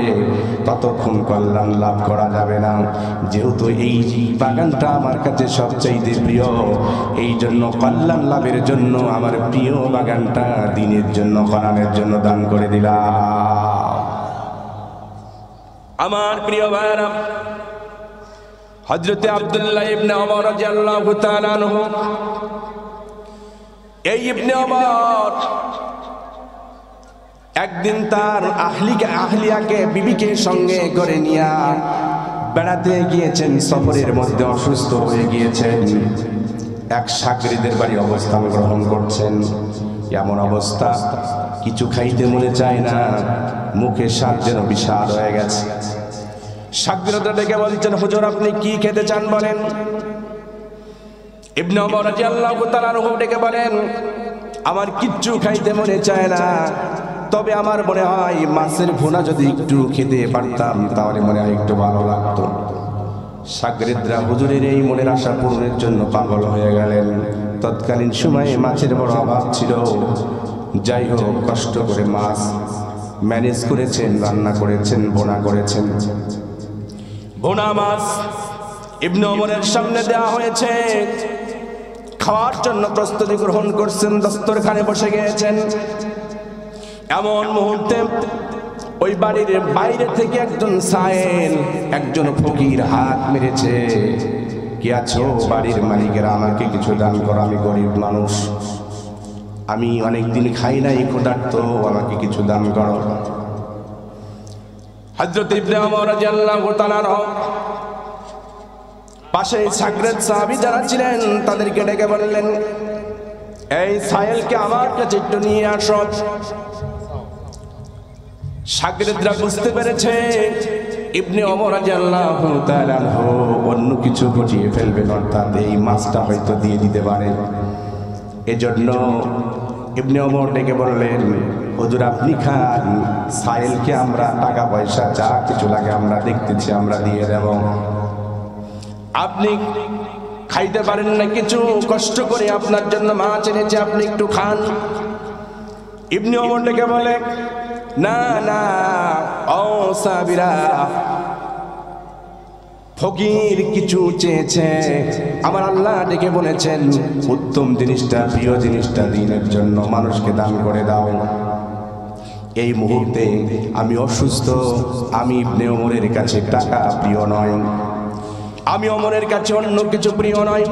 ততক্ষণ কল্যাণ লাভ করা যাবে না। যেহেতু এই বাগানটা আমার কাছে সবচাইতে প্রিয়, এই জন্য কল্যাণ লাভের জন্য আমার প্রিয় বাগানটা দ্বীনের জন্য, কোরআনের জন্য দান করে দিলাম। আমার প্রিয় ভাইরা, হযরতে আব্দুল্লাহ ইবনে ওমর রাদিয়াল্লাহু তাআলা আনহু, এই ইবনে ওমর একদিন তার আহলিয়াকে, বিবিকে সঙ্গে করে নিয়ে বেড়াতে গিয়েছেন, সফরের মধ্যে অসুস্থ হয়ে গিয়েছেন, এক শাগরিদের বাড়ি অবস্থান গ্রহণ করছেন। এমন অবস্থা, কিছু খাইতে মনে চায় না, মুখে স্বাদ যেন বিষাদ হয়ে গেছে। শাগরিদরা ডেকে বলছেন, হুজুর আপনি কি খেতে চান বলেন। ইবনে ওমর রাদিয়াল্লাহু তাআলা আনহু ডেকে বলেন, আমার কিচ্ছু খাইতে মনে চায় না, তবে আমার মনে হয় মাছের ভুনা যদি একটু খেতে পারতাম তাহলে মনে হয় একটু ভালো লাগতো। শাগরিদরা হুজুরের এই মনের আশা পূরণের জন্য পাগল হয়ে গেলেন। তৎকালীন সময়ে মাছের বড় অভাব ছিল, যাই হোক কষ্ট করে মাছ ম্যানেজ করেছেন, রান্না করেছেন, ভুনা করেছেন। ভুনা মাছ ইবনে ওমরের সামনে দেওয়া হয়েছে, খাওয়ার জন্য প্রস্তুতি গ্রহণ করছেন, দস্তরখানে বসে গিয়েছেন। এমন মুহূর্তে ওই বাড়ির বাইরে থেকে একজন সায়েল, একজন ফকির হাত মেরেছে, কি আছো বাড়ির মালিকেরা, আমাকে কিছু দান করো, আমি গরিব মানুষ, আমি অনেকদিন খাই নাই, ক্ষুধার্ত, আমাকে কিছু দান করো। হযরত ইবনে ওমর রাদিয়াল্লাহু তাআলা পাশে শাগরেদ সাহাবী যারা ছিলেন তাদেরকে ডেকে বললেন, এই সায়েলকে আমার কাছে একটু নিয়ে আসো। শাগরেদরা বুঝতে পেরেছে ইবনে ওমর রাদিয়াল্লাহু তাআলা অন্য কিছু ঘটিয়ে ফেলবেন, অর্থাৎ এই মাছটা হয়তো দিয়ে দিতে পারে। এজন্য ইবনে ওমর ডেকে বললেন, হুজুর আপনি খান, সায়েলকে আমরা টাকা পয়সা যা কিছু লাগে আমরা দেখতেছি, আমরা দিয়ে দেব, আপনি খাইতে পারেন না কিছু, কষ্ট করে আপনার জন্য মাছ এনেছে, আপনি একটু খান। ইবনে ওমর ডেকে বলে, না না ও সাহাবীরা, ফকির কিছু চেয়েছে, আমার আল্লাহ ডেকে বলেছেন উত্তম জিনিসটা, প্রিয় জিনিসটা দ্বীনের জন্য মানুষকে দান করে দাও। এই মুহূর্তে আমি অসুস্থ, আমি ইবনে ওমরের কাছে টাকা প্রিয় নয়, আমি ওমরের কাছে অন্য কিছু প্রিয় নয়,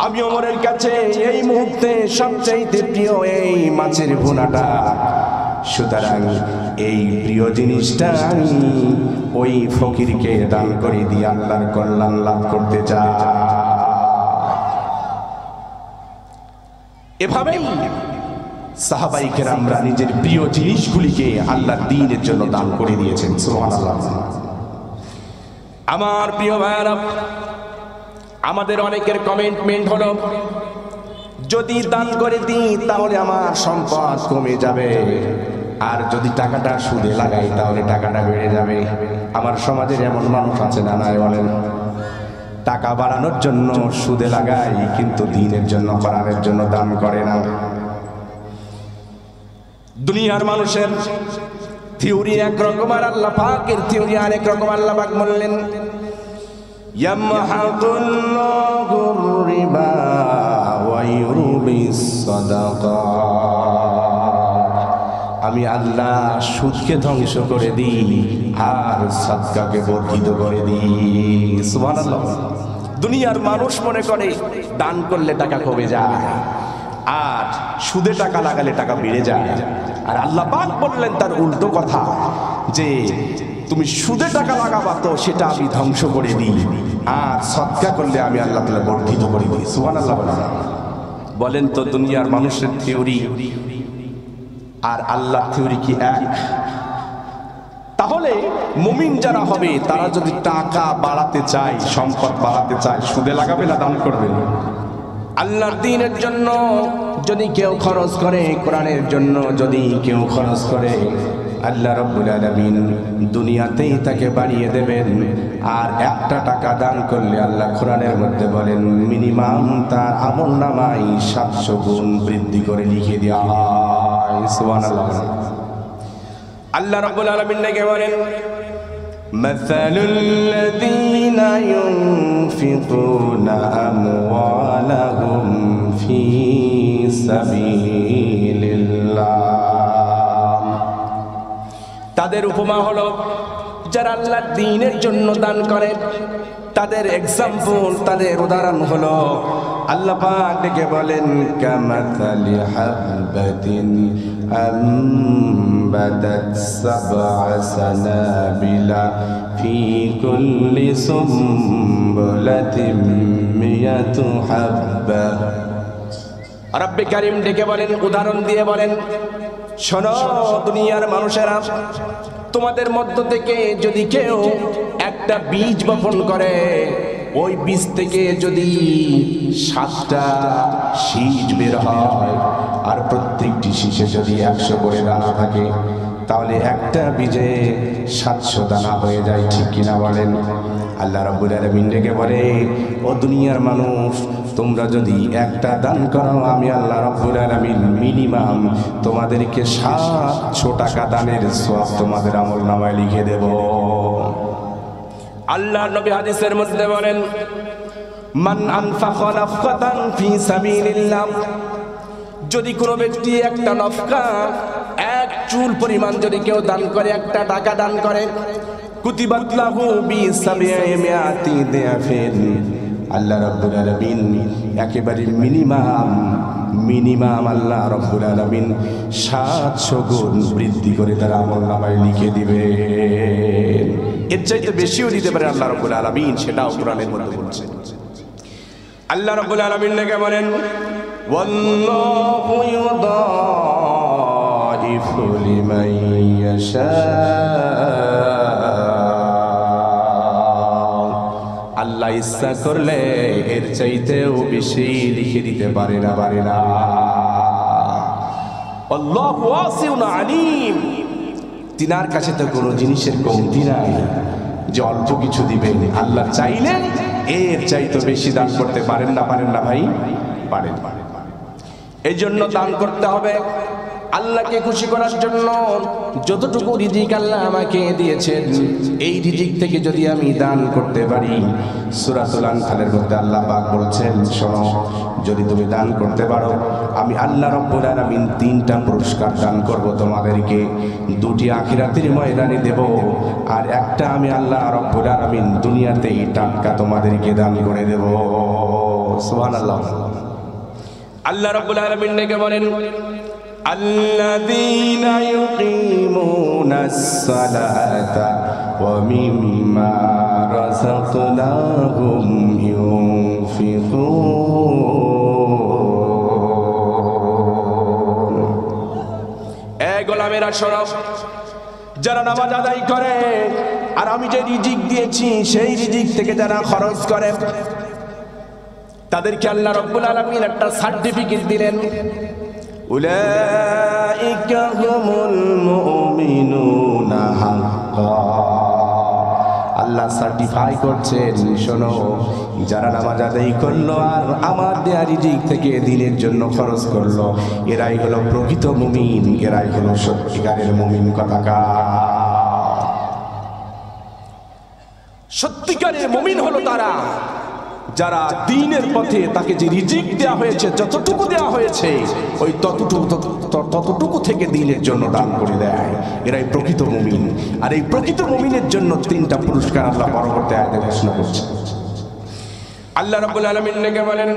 আমি ওমরের কাছে এই মুহূর্তে সবচাইতে প্রিয় এই মাছের ভুনাটা। সুতরাং এই প্রিয় জিনিসটা আমি ওই ফকিরকে দান করে দিয়ে আল্লাহর কল্যাণ লাভ করতে চাই। এভাবেই সাহাবায়ে কেরামরা নিজের প্রিয় জিনিসগুলিকে আল্লাহর দ্বীনের জন্য দান করে দিয়েছেন। সুবহানাল্লাহ। আমার প্রিয় ভাইরা, আমাদের অনেকের কমিটমেন্ট হলো যদি দান করে দিই তাহলে আমার সম্পদ কমে যাবে, আর যদি টাকাটা সুদে লাগাই তাহলে টাকাটা বেড়ে যাবে। আমার সমাজের এমন মানুষ আছে না নাই বলেন? টাকা বাড়ানোর জন্য সুদে লাগাই, কিন্তু দ্বীনের জন্য, কোরআনের জন্য দান করে না। দুনিয়ার মানুষের থিওরি একরকম আর আল্লাহ পাকের থিওরি আরেক রকম। আল্লাহ পাক বললেন ইয়ামহাকুল্লাহুর রিবা ওয়া ইউরবিস সাদাকাত। আমি আল্লাহ সুদকে ধ্বংস করে দিই আর সাদকাকে বর্ধিত করে দিই। সুবহানাল্লাহ। দুনিয়ার মানুষ মনে করে দান করলে টাকা কমে যায়, আর সুদে টাকা লাগালে টাকা বেড়ে যায়। আর আল্লাহ পাক বললেন তার উল্টো কথা, যে তুমি সুদে টাকা লাগাবা তো সেটা আমি ধ্বংস করে দিই, আর সদকা করলে আমি আল্লাহ তাআলা বর্ধিত করে দিই। সুবহানাল্লাহ। বলেন তো দুনিয়ার মানুষের থিওরি আর আল্লাহর থিওরি কি এক? তাহলে মুমিন যারা হবে তারা যদি টাকা বাড়াতে চায়, সম্পদ বাড়াতে চায়, সুদে লাগাবে না দান করবে? আল্লাহর দ্বীনের জন্য যদি কেউ খরচ করে, কোরআনের জন্য যদি কেউ খরচ করে, আল্লাহ রাব্বুল আলামিন দুনিয়াতেই তাকে বাড়িয়ে দেবেন। আর একটা টাকা দান করলে আল্লাহ কোরআনের মধ্যে বলেন মিনিমাম তার আমলনামায় 700 গুণ বৃদ্ধি করে লিখে দেওয়া হয়। সুবহানাল্লাহ। আল্লাহ রাব্বুল আলামিন নাকি বলেন মাসালুল লাযীনা ইউনফিকুনা আমওয়ালাহুম ফী সাবিলিল্লাহ। তাদের উপমা হলো যারা আল্লাহর দ্বীনের জন্য দান করে, তাদের এক্সাম্পল, তাদের উদাহরণ হলো আল্লাহ পাক ডেকে বলেন কামাসালি হাববাতিন আমবাতাত সাবআ সানাবিলা ফি কুল্লি সুমবুলাতিন মিয়াতু হাব্বা। রব্বে কারীম ডেকে বলেন, উদাহরণ দিয়ে বলেন, শোনো দুনিয়ার মানুষেরা, তোমাদের মধ্য থেকে যদি কেউ একটা বীজ বপন করে, ওই বীজ থেকে যদি 7টা শীষ বের হয়, আর প্রত্যেকটি শীষে যদি 100 করে দানা থাকে, তাহলে একটা বীজে 700 দানা হয়ে যায়। ঠিক কিনা বলেন? আল্লাহ রাব্বুল আলামিন ডেকে বলে, ও দুনিয়ার মানুষ, তোমরা যদি একটা দান করো, আমি আল্লাহ রাব্বুল আলামিন মিনিমাম তোমাদেরকে 700 টাকা দানের সওয়াব তোমাদের আমলনামায় লিখে দেব। আল্লাহর নবী হাদিসের মধ্যে বলেন মান আনফাকা নাফকাতান ফি সাবিলিল্লাহ, যদি কোনো ব্যক্তি একটা নফকা, এক চুল পরিমাণ যদি কেউ দান করে, একটা টাকা দান করে, কুতিবাত লাহু বি700 দিয়াফিন, আল্লাহ রাব্বুল আলামিন একেবারে মিনিমাম আল্লাহ রাব্বুল আলামিন 700 গুণ বৃদ্ধি করে তার আমলনামায় লিখে দিবে। এর চাইতে বেশিও দিতে পারে আল্লাহ রাব্বুল আলামিন, সেটাও কোরআনের মধ্যে বলেছেন। আল্লাহ রাব্বুল আলামিন নাকি বলেন ওয়াল্লাহু ইউদাইফু লিমান ইয়াশা, আল্লাহ ইচ্ছা করলে এর চাইতেও বেশি লিখে দিতে পারে না। আল্লাহু ওয়াসিউন আলিম, তিনার কাছে তো কোনো জিনিসের কমতি নাই যে অল্প কিছু দিবেন। আল্লাহ চাইলে এর চাইতে বেশি দান করতে পারেন না ভাই? পারেন। এই জন্য দান করতে হবে আল্লাহকে খুশি করার জন্য। যতটুকু রিজিক আল্লাহ আমাকে দিয়েছেন, এই রিজিক থেকে যদি আমি দান করতে পারি, সূরাতুল আনফালের মধ্যে আল্লাহ পাক বলছেন, শোনো, যদি তুমি দান করতে পারো, আমি আল্লাহ রাব্বুল আলামিন 3টা পুরস্কার দান করব তোমাদেরকে। 2টি আখিরাতের ময়দানে দেব, আর একটা আমি আল্লাহ রাব্বুল আলামিন দুনিয়াতেই টাটকা তোমাদেরকে দান করে দেব। সুবহানাল্লাহ। আল্লাহ রাব্বুল আলামিন ডেকে বলেন আল্লাযীনা ইউকিমুনাস সালাতা ওয়া মিম্মা রাযাকনাহুম ইউনফিকুন। ভাইরা শোনো, যারা নামাজ আদায় করে আর আমি যে রিজিক দিয়েছি সেই রিজিক থেকে যারা খরচ করে তাদেরকে আল্লাহ রাব্বুল আলামিন একটা সার্টিফিকেট দিলেন, উলাইকা হুমুল মুমিনুনা হাক্কা। আল্লাহ সার্টিফাই করছেন, শোনো, যারা নামাজ আদায় করলো আর আমার দেয়া রিজিক থেকে দিনের জন্য খরচ করলো, এরাই হলো প্রকৃত মুমিন, এরাই হলো সত্যিকারের মুমিন। সত্যিকারের মুমিন হলো তারা যারা দ্বীনের পথে তাকে যে রিজিক দেওয়া হয়েছে, যতটুকু দেওয়া হয়েছে ওই ততটুকু থেকে দ্বীনের জন্য দান করে দেয়, এরাই প্রকৃত মুমিন। আর এই প্রকৃত মুমিনের জন্য 3টা পুরস্কার আল্লাহ পরবর্তী আয়াতে ঘোষণা করছে। আল্লাহ রাব্বুল আলামিন নাকি বলেন,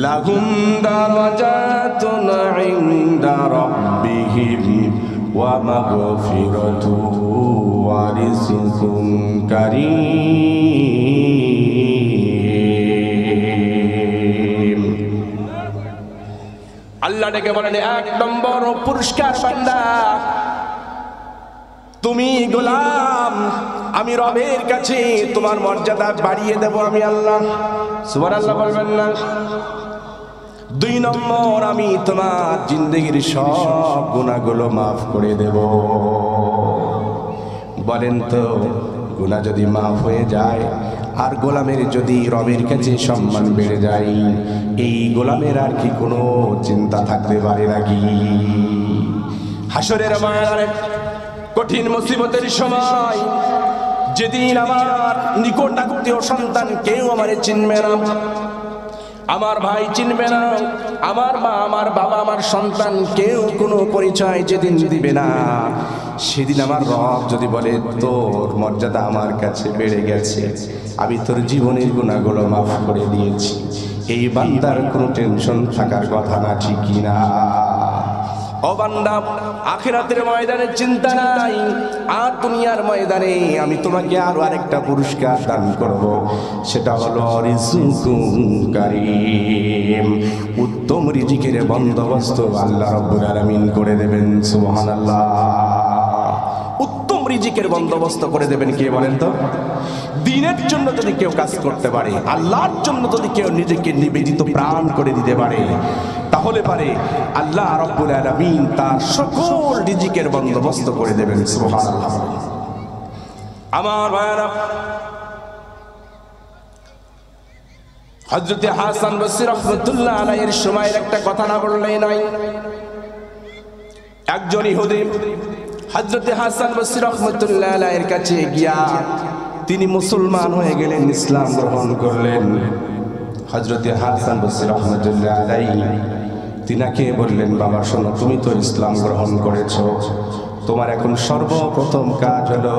লাহুম দারাজাতুন ইনদা রাব্বিহিম ওয়া মাগফিরাতু ওয়া রিজকুন কারীম। আল্লাহ ডেকে বলেন, 1 নম্বর পুরস্কার বান্দা, তুমি গোলাম, আমি রবের কাছে তোমার মর্যাদা বাড়িয়ে দেব আমি আল্লাহ। সুবহানাল্লাহ বলবেন না? 2 নম্বর, আমি তোমার জিন্দেগির সব গুনাহগুলো মাফ করে দেব। বলেন তো, গুনাহ যদি মাফ হয়ে যায় আর গোলামের যদি রবের কাছে সম্মান বেড়ে যায়, এই গোলামের আর কি কোনো চিন্তা থাকতে পারে নাকি? হাসরের ময়দানে কঠিন মুসিবতের সময়, যেদিন আমার নিকট আত্মীয় সন্তান কেউ আমারে চিনবে না, আমার ভাই চিনবে না, আমার মা, আমার বাবা, আমার সন্তান কেউ কোনো পরিচয় যেদিন দিবে না, সেদিন আমার রব যদি বলে, তোর মর্যাদা আমার কাছে বেড়ে গেছে, আমি তোর জীবনের গুনাহগুলো মাফ করে দিয়েছি, এই বান্দার কোনো টেনশন থাকার কথা না, ঠিক কিনা? ও বান্দা, আখিরাতের ময়দানে চিন্তা নাই, আর দুনিয়ার ময়দানে আমি তোমাকে আরো আরেকটা পুরস্কার দান করব, সেটা হলো রিজকুন কারীম। উত্তম রিজিকের বন্দোবস্ত আল্লাহ রাব্বুল আলামিন করে দেবেন। সুবহানাল্লাহ। উত্তম রিজিকের বন্দোবস্ত করে দেবেন কে বলেন তো? দ্বীনের জন্য যদি কেউ কাজ করতে পারে, আল্লাহর জন্য যদি কেউ নিজেকে নিবেদিত প্রাণ করে দিতে পারে, তাহলে পারে আল্লাহ রাব্বুল আলামিন তার সকল রিজিকের বন্দোবস্ত করে দেবেন। সুবহানাল্লাহ। আমার ভাইরা, হযরত হাসান বসরি রাহমাতুল্লাহ আলাইহির সময়ের একটা কথা না বললেই নয়। একজন ইহুদি হযরত হাসান বসরি রাহমাতুল্লাহ আলাইহির কাছে গিয়া তিনি মুসলমান হয়ে গেলেন, ইসলাম গ্রহণ করলেন। হযরত হাসান বসরি রাহমাতুল্লাহ আলাইহি তিনাকে বললেন, বাবা শোনো, তুমি তো ইসলাম গ্রহণ করেছো, তোমার এখন সর্বপ্রথম কাজ হলো,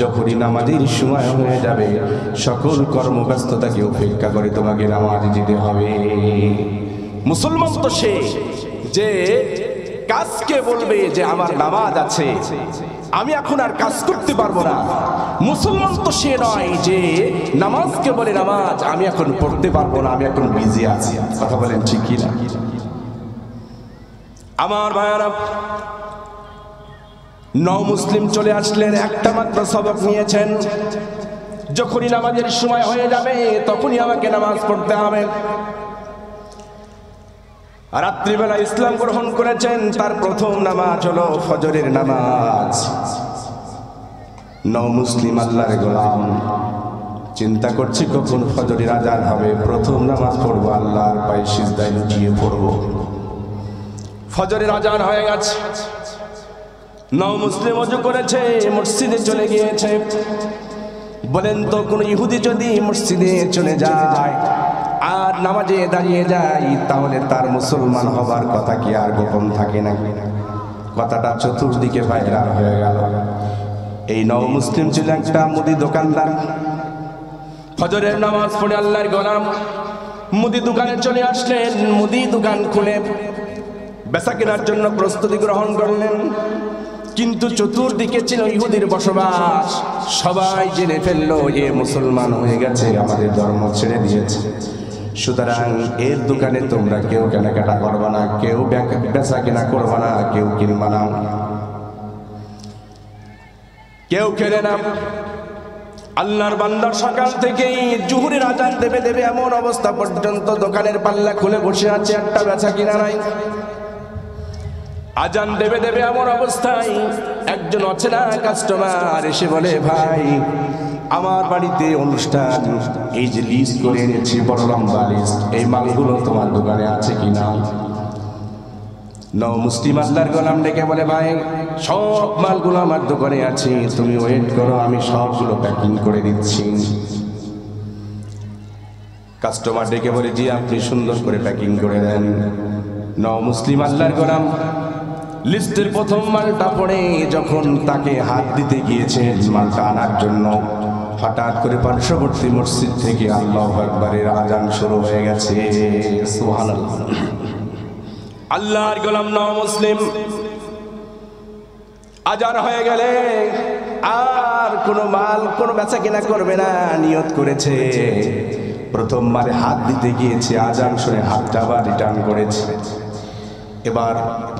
যখনই নামাজের সময় হয়ে যাবে সকল কর্মব্যস্ততাকে উপেক্ষা করে তোমাকে নামাজ দিতে হবে। মুসলমান তো সে যে কাজকে বলবে যে আমার নামাজ আছে, আমি এখন আর কাজ করতে পারবো না। মুসলমান তো সে নয় যে নামাজকে বলে, নামাজ আমি এখন পড়তে পারবো না, আমি এখন বিজি আছি। কথা বলেন ঠিক কি না? আমার ভাইয়ারা, মুসলিম চলে আসলেন, একটা মাত্র সবক নিয়েছেন, যখনই নামাজের সময় হয়ে যাবে তখনই আমাকে নামাজ পড়তে হবে। রাত্রিবেলা ইসলাম গ্রহণ করেছেন, তার প্রথম নামাজ হলো ফজরের নামাজ। মুসলিম আল্লাহর গোলাম চিন্তা করছি কখন ফজরের আজান হবে, প্রথম নামাজ পড়বো, আল্লাহর পায়ে সিজদায় লুটিয়ে পড়বো। ফজরের আজান হয়ে গেছে, মুসলিম ওযু করেছে, মসজিদে চলে গিয়েছে। বলেন তো, কোন ইহুদি যদি মসজিদে চলে যায় আর নামাজে দাঁড়িয়ে যায়, তাহলে তার মুসলমান হবার কথা কি আর গোপন থাকে না? কথাটা চতুর্দিকে ভাইরাল হয়ে গেল। এই মুসলিম ছিল একটা মুদি দোকানদার। ফজরের নামাজ পড়ে আল্লাহর গোলাম মুদি দোকানে চলে আসলেন। মুদি দোকান খুলে বেচা কেনার জন্য প্রস্তুতি গ্রহণ করলেন, কিন্তু চতুর্দিকে ছিল ইহুদির বসবাস। সবাই জেনে ফেললো এ মুসলমান হয়ে গেছে, আমাদের ধর্ম ছেড়ে দিয়েছে। সুতরাং এর দোকানে তোমরা কেউ কেনাকাটা করবা না, কেউ বেচা কেনা করবা না, কেউ কিনবা না, কেউ কেনে না। আল্লাহর বান্দা সকাল থেকেই জোহরের আজান দেবে দেবে এমন অবস্থা পর্যন্ত দোকানের পাল্লা খুলে বসে আছে, একটা বেচা কিনা নাই। আজান দেবে দেবে এমন অবস্থায় একজন অচেনা কাস্টমার এসে বলে, ভাই আমার বাড়িতে অনুষ্ঠান, এই যে লিস্ট করে এনেছি বড় লম্বা লিস্ট, এই মালগুলো তোমার দোকানে আছে কিনা? নও মুসলিম আল্লাহর গোলাম ডেকে বলে, ভাই সব মালগুলো আমার দোকানে আছে, তুমি ওয়েট করো, আমি সবগুলো প্যাকিং করে দিচ্ছি। কাস্টমার ডেকে বলে, জি আপনি সুন্দর করে প্যাকিং করে দেন। নও মুসলিম আল্লাহর গোলাম লিস্টের প্রথম মালটা পড়ে যখন তাকে হাত দিতে গিয়েছেন মালটা আনার জন্য, হঠাৎ করে পার্শ্ববর্তী মসজিদ থেকে আল্লাহু আকবারের আজান শুরু হয়ে গেছে। সুবহানাল্লাহ। আল্লাহর গোলাম নও মুসলিম আজান হয়ে গেলে আর কোনো মাল কোনো বেচা কেনা করবে না, নিয়ত করেছে। প্রথম মালে হাত দিতে গিয়েছে, আজান শুনে হাতটা আবার রিটার্ন করেছে। এবার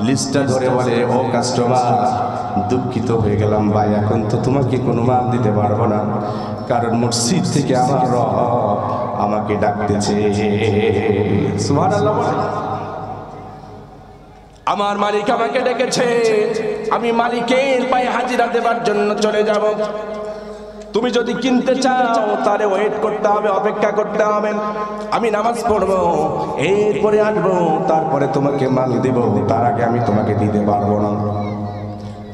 লিস্টটা ধরে বলে, ও কাস্টমার দুঃখিত হয়ে গেলাম ভাই, এখন তো তোমাকে কোনো মাল দিতে পারবো না, কারণ মসজিদ থেকে আমার রব আমাকে ডাকতেছে। সুবহানাল্লাহ। আমার মালিক আমাকে ডেকেছে, আমি মালিকের পায়ে হাজিরা দেবার জন্য চলে যাব। তুমি যদি কিনতে চাও তাহলে ওয়েট করতে হবে, অপেক্ষা করতে হবে। আমি নামাজ পড়বো, এরপরে আসবো, তারপরে তোমাকে মাল দিব, তার আগে আমি তোমাকে দিতে পারবো না।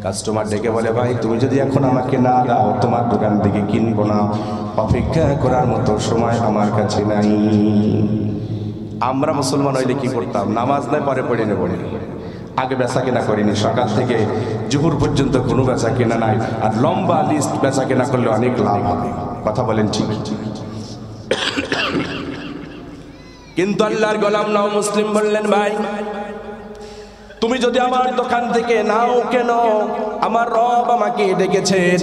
কাস্টমার ডেকে বলে, ভাই তুমি যদি এখন আমাকে না দাও তোমার দোকান থেকে কিনবো না, অপেক্ষা করার মতো সময় আমার কাছে নাই। আমরা মুসলমান হইলে কি করতাম? নামাজ নাই পরে পড়ে নেব, আগে বেচা কেনা করিনি, সকাল থেকে জোহর পর্যন্ত কোনো বেচা কেনা নাই, আর লম্বা লিস্ট বেচা কেনা করলে অনেক লাভ হবে। কথা বলেন ঠিক? কিন্তু আল্লাহর গোলাম নও মুসলিম বললেন, ভাই তুমি যদি আমার দোকান থেকে নাও কেন, আমার রব আমাকে ডেকেছেন,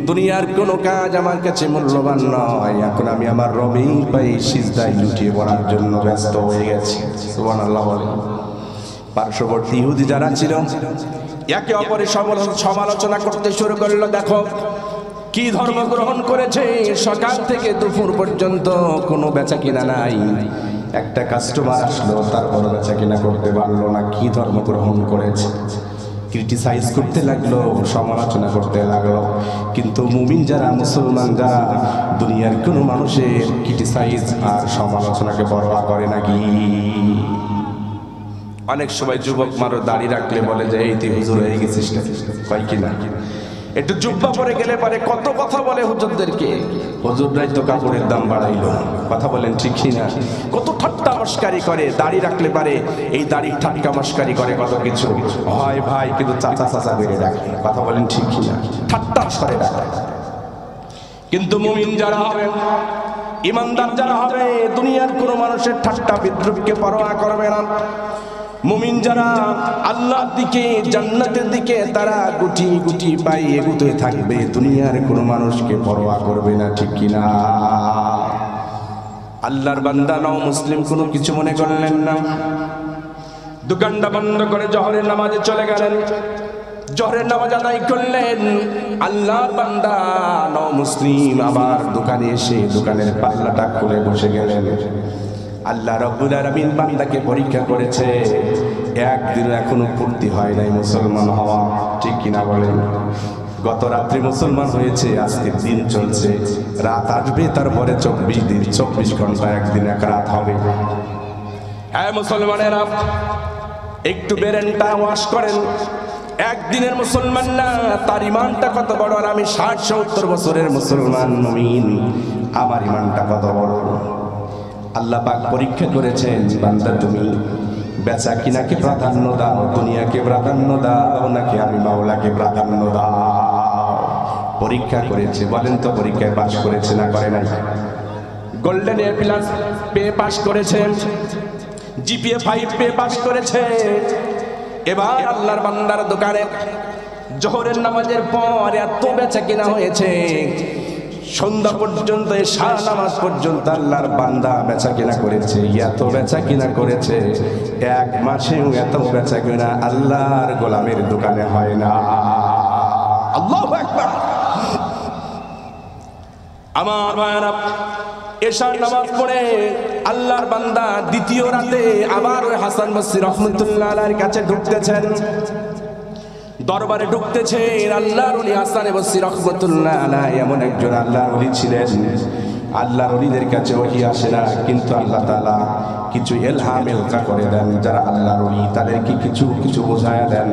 দুনিয়ার কোনো কাজ আমার কাছে মূল্যবান নয়, এখন আমি আমার রবের পায়ে সিজদায় লুটিয়ে পড়ার জন্য ব্যস্ত হয়ে গেছি। সুবহানাল্লাহ বলেন। পার্শ্ববর্তী ইহুদি যারা ছিল একে অপরের সমালোচনা করতে শুরু করলো, দেখো কি ধর্ম গ্রহণ করেছে, সকাল থেকে দুপুর পর্যন্ত কোনো বেচা কিনা নাই, একটা কাস্টমার আসলো তারপর বেচা কিনা করতে পারলো না, কি ধর্ম গ্রহণ করেছে। ক্রিটিসাইজ করতে লাগলো, সমালোচনা করতে লাগলো। কিন্তু মুমিন যারা, মুসলমান যারা, দুনিয়ার কোনো মানুষের ক্রিটিসাইজ আর সমালোচনাকে পরোয়া করে নাকি? অনেক সময় যুবক মারো দাড়ি রাখলে বলে যে এই তুই হুজুর হয়ে গেছিস, কয় কিনা একটু জুব্বা পরে গেলে পারে কত কথা বলে হুজুরদেরকে, হুজুররাই তো কাপড়ের দাম বাড়াইলো। কথা বলেন ঠিক না? কত ঠাট্টা মস্কারি করে, দাড়ি রাখলে পারে এই দাড়ির ঠাট্টা মস্কারি করে, কত কিছু হয় ভাই, কিন্তু চাচা চাচা বেড়ে ডাকে। কথা বলেন ঠিক না? ঠাট্টা করে ডাকে। কিন্তু মুমিন যারা হবে, ইমানদার যারা হবে, দুনিয়ার কোনো মানুষের ঠাট্টা বিদ্রুপকে পরোয়া করবে না। মুমিন যারা আল্লাহর দিকে, জান্নাতের দিকে তারা গুটি গুটি পায়ে এগুতে থাকবে, দুনিয়ার কোনো মানুষকে পরোয়া করবে না। ঠিক কিনা? আল্লাহর বান্দা নও মুসলিম কোনো কিছু মনে করলেন না, দোকানটা বন্ধ করে জোহরের নামাজে চলে গেলেন। জোহরের নামাজ আদায় করলেন। আল্লাহর বান্দা নও মুসলিম আবার দোকানে এসে দোকানের পাল্লাটা খুলে বসে গেলেন। আল্লাহ রাব্বুল আলামিন বান্দাকে পরীক্ষা করেছে, একদিন এখনো পূর্তি হয় নাই মুসলমান হওয়া। ঠিক কিনা বলেন? গত রাত্রি মুসলমান হয়েছে, আজকে দিন চলছে, রাত আসবে, তারপরে 24 দিন, 24 ঘন্টা, একদিন এক রাত হবে। হ্যাঁ মুসলমানেরা, একটু ব্রেনটা ওয়াশ করেন। একদিনের মুসলমান না, তার ইমানটা কত বড়। আর আমি 60-70 বছরের মুসলমান মুমিন, আমার ইমানটা কত বড়। আল্লাহ পাক পরীক্ষা করেছেন, বান্দা তুমি বেচা কিনাকে প্রাধান্য দাও, দুনিয়াকে প্রাধান্য দাও, নাকি আমি মাওলাকে প্রাধান্য দাও? পরীক্ষা করেছে। বলেন তো পরীক্ষায় পাশ করেছে না করে নাই? গোল্ডেন এ প্লাস পেয়ে পাশ করেছে, জিপিএ 5 পেয়ে পাশ করেছে। এবার আল্লাহর বান্দার দোকানে জোহরের নামাজের পর এত বেচা কিনা হয়েছে, সন্ধ্যা পর্যন্ত এশা নামাজ পর্যন্ত আল্লাহর বান্দা বেচা কিনা করেছে। এত বেচা কিনা করেছে, এক মাসেও এত বেচা কিনা আল্লাহর গোলামের দোকানে হয় না। আল্লাহু আকবার। আমার ভাইরা, এশার নামাজ পড়ে আল্লাহর বান্দা দ্বিতীয় রাতে আবার হাসান বসরি রহমাতুল্লাহ আলাইহির কাছে ঢুকতেছেন, দরবারে ঢুকতেছেন। আল্লাহর ওলি হাসান বসরি রহমাতুল্লাহ আলাইহি এমন একজন আল্লাহর ওলি ছিলেন, আল্লাহর ওলিদের কাছে ওহী আসে না, কিন্তু আল্লাহ তাআলা কিছু ইলহাম এলকা করে দেন। যারা আল্লাহর ওলি তাদেরকে কিছু কিছু বোঝায়া দেন।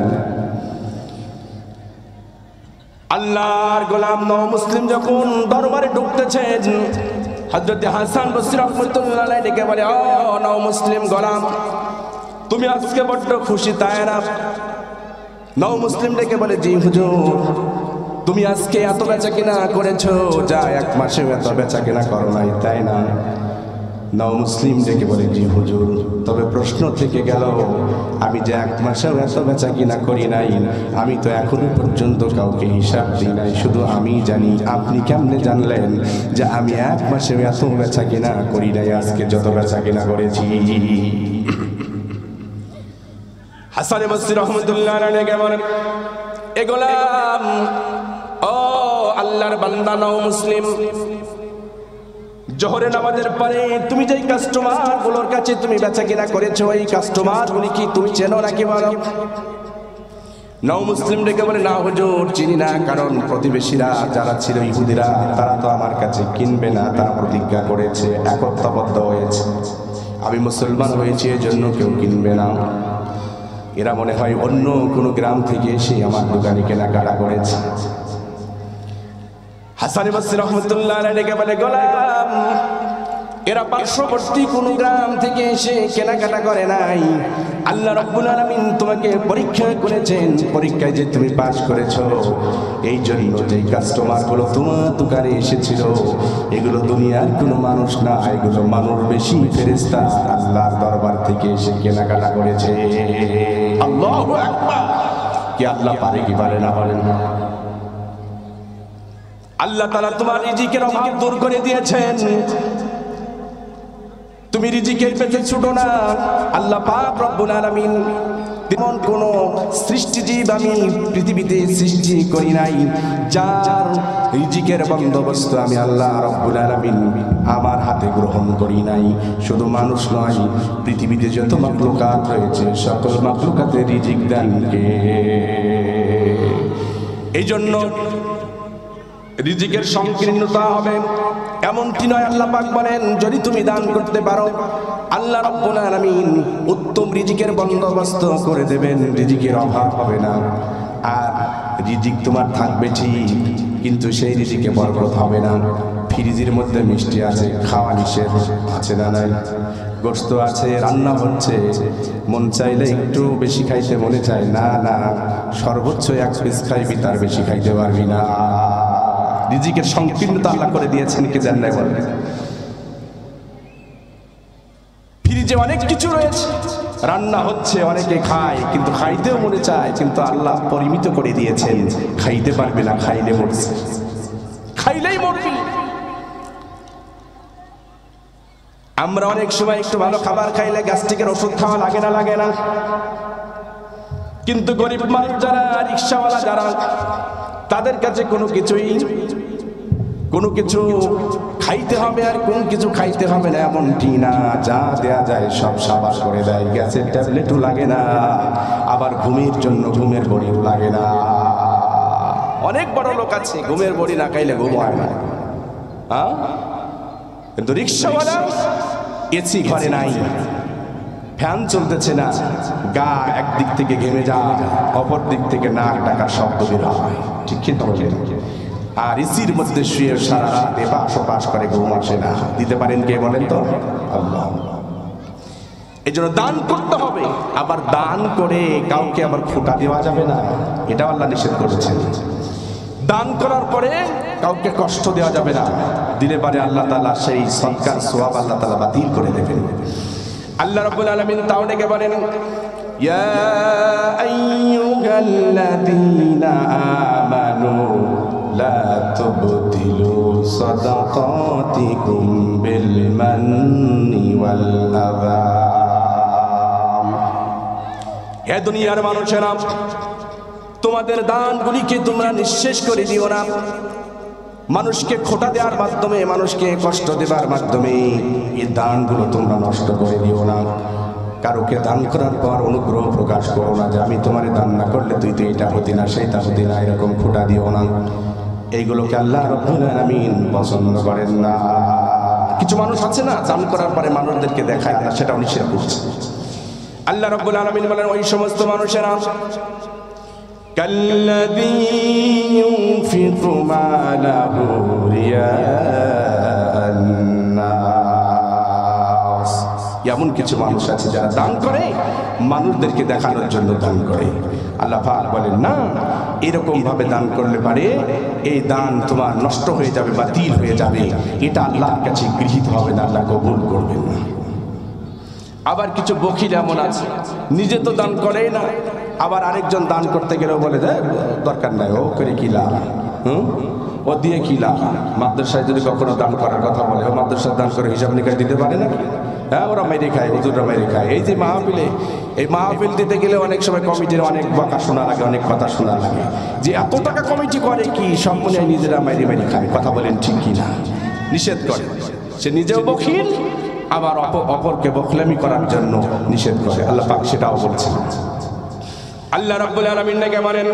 আল্লাহর গোলাম নও মুসলিম যখন দরবারে ঢুকতেছেন, হযরত হাসান বসরি রহমাতুল্লাহ আলাইহি ডেকে বলে, ও নও মুসলিম গোলাম, তুমি আজকে বড্ড খুশি তাই না? নও মুসলিম ডেকে বলে, জি হুজুর। তুমি আজকে এত বেচা কিনা করেছো, যা এক মাসে এত বেচা কিনা করো নাই তাই না? নও মুসলিম ডেকে বলে, জি হুজুর, তবে প্রশ্ন থেকে গেল, আমি যে এক মাসেও এত বেচা কিনা করি নাই, আমি তো এখনো পর্যন্ত কাউকে হিসাব দিই নাই, শুধু আমি জানি। আপনি কেমনে জানলেন যে আমি এক মাসেও এত বেচা কিনা করি নাই, আজকে যত বেচা কিনা করেছি? হাসান বসরি রহমাতুল্লাহ আলাইহি বলেন, এ গোলাম, ও আল্লাহর বান্দা নও মুসলিম, জোহরের নামাজের পরে তুমি যেই কাস্টমার গুলোর কাছে তুমি বেচা কিনা করেছো, এই কাস্টমার গুলি কি তুমি চেনো নাকি বলো? নও মুসলিম ডেকে বলে, না হুজুর, চিনি না, কারণ প্রতিবেশীরা যারা ছিল ইহুদিরা, তারা তো আমার কাছে কিনবে না, তারা প্রতিজ্ঞা করেছে, একত্রবদ্ধ হয়েছে, আমি মুসলমান হয়েছি এজন্য কেউ কিনবে না। এরা মনে হয় অন্য কোনো গ্রাম থেকে এসে আমার দোকানে কেনাকাটা করেছে। হাসান বসরি রহমাতুল্লাহ আলাইহি ডেকে বলে, গোলাম, এরা পার্শ্ববর্তী কোনো গ্রাম থেকে এসে কেনাকাটা করে নাই। আল্লাহ রাব্বুল আলামিন তোমাকে পরীক্ষা করেছেন, পরীক্ষায় যে তুমি পাস করেছো, এই জন্য যে কাস্টমার গুলো তোমার দোকানে এসেছিল, এগুলো দুনিয়ার কোনো মানুষ না, এগুলো মানুষ বেশি ফেরেশতা আল্লাহর দরবার থেকে এসে কেনাকাটা করেছে। আল্লাহু আকবার। কি আল্লাহ পারে কি পারে না বলেন? আল্লাহ তাআলা তোমার রিজিকের অভাব দূর করে দিয়েছেন, তুমি রিজিকের পেছনে ছুটো না। আল্লাহ পাক রব্বুল আলামিন তেমন কোন সৃষ্টিজীব আমি পৃথিবীতে সৃষ্টি করি নাই যার রিজিকের বন্দোবস্ত আমি আল্লাহ রব্বুল আলামিন আমার হাতে গ্রহণ করি নাই। শুধু মানুষ নয়, পৃথিবীতে যত মাখলুকাত রয়েছে সকল মাখলুকাতের রিজিক দেন কে? এই জন্য রিজিকের সংকীর্ণতা হবে এমনটি নয়। আল্লাহ পাক বলেন, যদি তুমি দান করতে পারো, আল্লাহ রাব্বুল আলামিন উত্তম রিজিকের বন্দোবস্ত করে দেবেন, রিজিকের অভাব হবে না। আর রিজিক তোমার থাকবে ঠিক, কিন্তু সেই রিজিকে বরকত হবে না। ফ্রিজের মধ্যে মিষ্টি আছে, খাওয়া নিষেধ আছে না নাই? গোশত আছে, রান্না হচ্ছে, মন চাইলে একটু বেশি খাইতে মনে চায় না, না সর্বোচ্চ এক পিস খাইবি, তার বেশি খাইতে পারবি না। রিজিকের সংকীর্ণতা আল্লাহ করে দিয়েছেন কি জানেন? বলেন, ফ্রিজে অনেক কিছু রয়েছে, রান্না হচ্ছে, অনেকে খায়, কিন্তু খাইতেও মনে চায়, কিন্তু আল্লাহ পরিমিত করে দিয়েছেন, খাইতে পারবে না, খাইলে মরছে, খাইলেই মরবি। আমরা অনেক সময় একটু ভালো খাবার খাইলে গ্যাস্ট্রিকের ওষুধ খাওয়া লাগে না, লাগে না? কিন্তু গরিব মানুষ যারা, রিকশাওয়ালা যারা, তাদের কাছে কোনো কিছু খাইতে হবে আর কোন কিছু খাইতে হবে না এমনটি না, যা দেয়া যায় সব সাবাস করে দেয়। গ্যাসের ট্যাবলেটও লাগে না, আবার ঘুমের জন্য ঘুমের বড়িও লাগে না। অনেক বড় লোক আছে ঘুমের বড়ি না খাইলে ঘুম হয় না, কিন্তু রিকশাওয়ালা এসি ঘরে নাই, ফ্যান চলতেছে না, গা একদিক থেকে ঘেমে যায়, অপর দিক থেকে নাক ডাকার শব্দ বের হয়, ঠিক কিনা বলেন? আর এসির মধ্যে শুয়ে সারা রাত এপাশ ওপাশ করে ঘুম আসে না। দিতে পারেন কে বলেন তো? আল্লাহ। এই জন্য দান করতে হবে, আবার দান করে কাউকে আবার খোটা দেওয়া যাবে না, এটাও আল্লাহ নিষেধ করেছেন। দান করার পরে কাউকে কষ্ট দেওয়া যাবে না, দিলে পারে আল্লাহ তাআলা সেই সদকার সওয়াব আল্লাহ তাআলা বাতিল করে দেবেন। আল্লাহ রাব্বুল আলামিন তাও ডেকে বলেন, ইয়া আইয়ুহাল্লাযীনা আমানু লা তুবতিলু সাদাকাতিকুম বিল মান্নি ওয়াল আযা। হে দুনিয়ার মানুষেরা, তোমাদের দানগুলিকে তোমরা নিঃশেষ করে দিও না। মানুষকে খোটা দেওয়ার মাধ্যমে, মানুষকে কষ্ট দেওয়ার মাধ্যমে এই দানগুলো তোমরা নষ্ট করে দিও না। কারোকে দান করার পর অনুগ্রহ প্রকাশ করো না যে আমি তোমার দান না করলে তুই তো এটা হতি না সেটা হতি না, এরকম খোটা দিও না। এইগুলোকে আল্লাহ রাব্বুল আলামিন পছন্দ করেন না। কিছু মানুষ আছে না, দান করার পরে মানুষদেরকে দেখায় না, সেটাও নিষেধ করছে। আল্লাহ রাব্বুল আলামিন বলেন ওই সমস্ত মানুষেরা কাল্লাযী ইউনফিকু মালাহু রিয়াআন নাস। এমন কিছু মানুষ আছে যারা দান করে মানুষদেরকে দেখানোর জন্য দান করে। আল্লাহ পাক বলেন না, এরকম ভাবে দান করলে পারে এই দান তোমার নষ্ট হয়ে যাবে, বাতিল হয়ে যাবে, এটা আল্লাহর কাছে গৃহীত হবে না, আল্লাহ কবুল করবেন না। আবার কিছু বখিল এমন আছে, নিজে তো দান করে না, আবার আরেকজন দান করতে গেলেও বলে যে দরকার নাই, ও করে কি লাভ, ও দিয়ে কি লাভ। মাদ্রাসায় যদি কখনো দান করার কথা বলে, ও মাদ্রাসায় দান করে হিসাব নিকাশ দিতে পারে না। হ্যাঁ, ওরা মেরে খায়, হুজুররা মেরে খায়। এই যে মাহফিলে, এই মাহফিল দিতে গেলে অনেক সময় কমিটির অনেক বকা শোনা লাগে, অনেক কথা শোনা লাগে যে এত টাকা কমিটি করে কি, সব মনে হয় নিজেরা মেরে মেরে খায়। কথা বলেন ঠিক কি না? নিষেধ করে, সে নিজেও বখিল, আবার অপরকে বখলামি করার জন্য নিষেধ করে। আল্লাহ পাক সেটাও বলছেন। আল্লাহ রাব্বুল আলামিন নাকি বলেন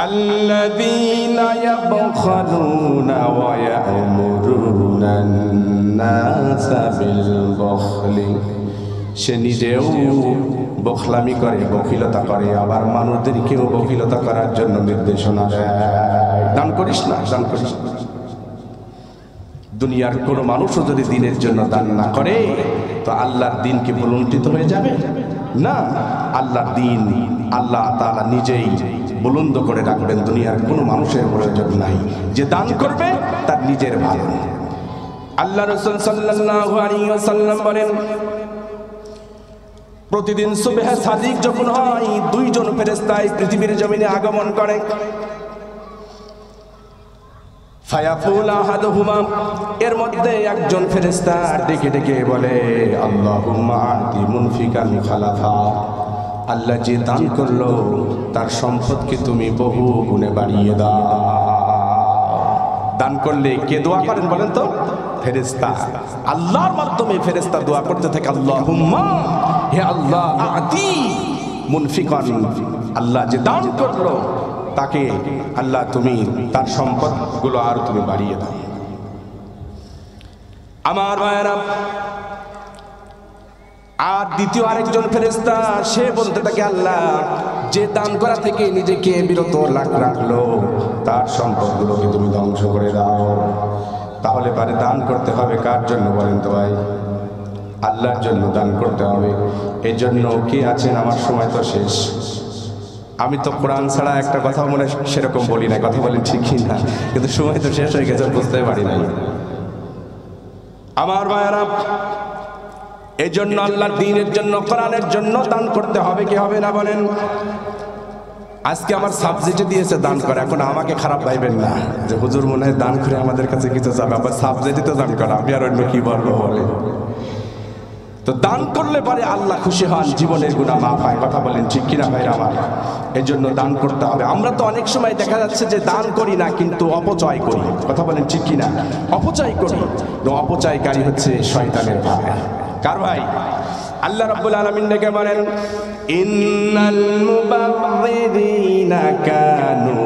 আল্লাযীনা ইয়াবখালুনা ওয়া ইয়া'মুরুনান নাসা বিল বখলি। সে নিজেও বখলামি করে, বখিলতা করে, আবার মানুষদেরকেও বখিলতা করার জন্য নির্দেশনা দেয়। দান করিস না, দান করিস না। দুনিয়ার কোনো মানুষও যদি দিনের জন্য দান না করে তো আল্লাহর দিন কি বুলন্দিত হয়ে যাবে? না, আল্লাহর দিন আল্লাহ তাআলা নিজেই বুলন্দ করে রাখবেন। দুনিয়ার কোনো মানুষের প্রয়োজন নাই, যে দান করবে তার নিজের ভালো। আল্লাহ রাসূল সাল্লাল্লাহু আলাইহি ওয়াসাল্লাম বলেন প্রতিদিন সুবহে সাদিক যখন হয়, দুইজন ফেরেশতা পৃথিবীর জমিনে আগমন করে। ফায়াকুল আহাদুহুমা, এর মধ্যে একজন ফেরেশতা ডেকে ডেকে বলে আল্লাহুম্মা আতি মুনফিকান খালাফা। আল্লাহ যে দান করলো তার সম্পদকে তুমি বহু গুণে বাড়িয়ে দাও। দান করলে কে দোয়া করেন বলেন তো? ফেরেশতা। আল্লাহর মাধ্যমে ফেরেশতা দোয়া করতে থাকে আল্লাহুম্মা, হে আল্লাহ আতি মুনফিকান, আল্লাহ যে দান করলো তাকে আল্লাহ তুমি তার সম্পদগুলো আর তুমি বাড়িয়ে দাও। আমার ভাইয়েরা, আর দ্বিতীয় আরেকজন ফেরেশতা সে বলতে থাকে আল্লাহ যে দান করা থেকে নিজেকে বিরত রাখলো তার সম্পদগুলোকে তুমি ধ্বংস করে দাও। তাহলে পারে দান করতে হবে কার জন্য বলেন তো ভাই? আল্লাহর জন্য দান করতে হবে। এই জন্য কে আছেন? আমার সময় তো শেষ। আমি তো কোরআন ছাড়া একটা কথা মনে সেরকম বলি না, কথা বলেন ঠিক না, কিন্তু সময় তো শেষ হয়ে গেছে, বুঝতে পারি নাই। আমার ভাইয়েরা, এই জন্য আল্লাহর দ্বীনের জন্য, কোরআনের জন্য দান করতে হবে, কি হবে না বলেন? আজকে আমার সাবজেক্টে দিয়েছে দান করা, এখন আমাকে খারাপ ভাইবেন না যে হুজুর মনে হয় দান করে আমাদের কাছে কিছু যাবে, আবার সাবজেক্টে তো দান করা, আমি আর অন্য কি বলবো বলে। তো দান করলে পারে আল্লাহ খুশি হন, জীবনের গুনাহ মাফ হয়। কথা বলেন ঠিক কিনা ভাইরা আমার? এই জন্য দান করতে হবে। আমরা তো অনেক সময় দেখা যাচ্ছে যে দান করি না কিন্তু অপচয় করি। কথা বলেন ঠিক কিনা? অপচয় করি। অপচয়কারী হচ্ছে শয়তানের ভাই। কার ভাই? আল্লাহ রাব্বুল আলামিন ডেকে বলেন ইন্নাল মুবাযযিরিনা কানু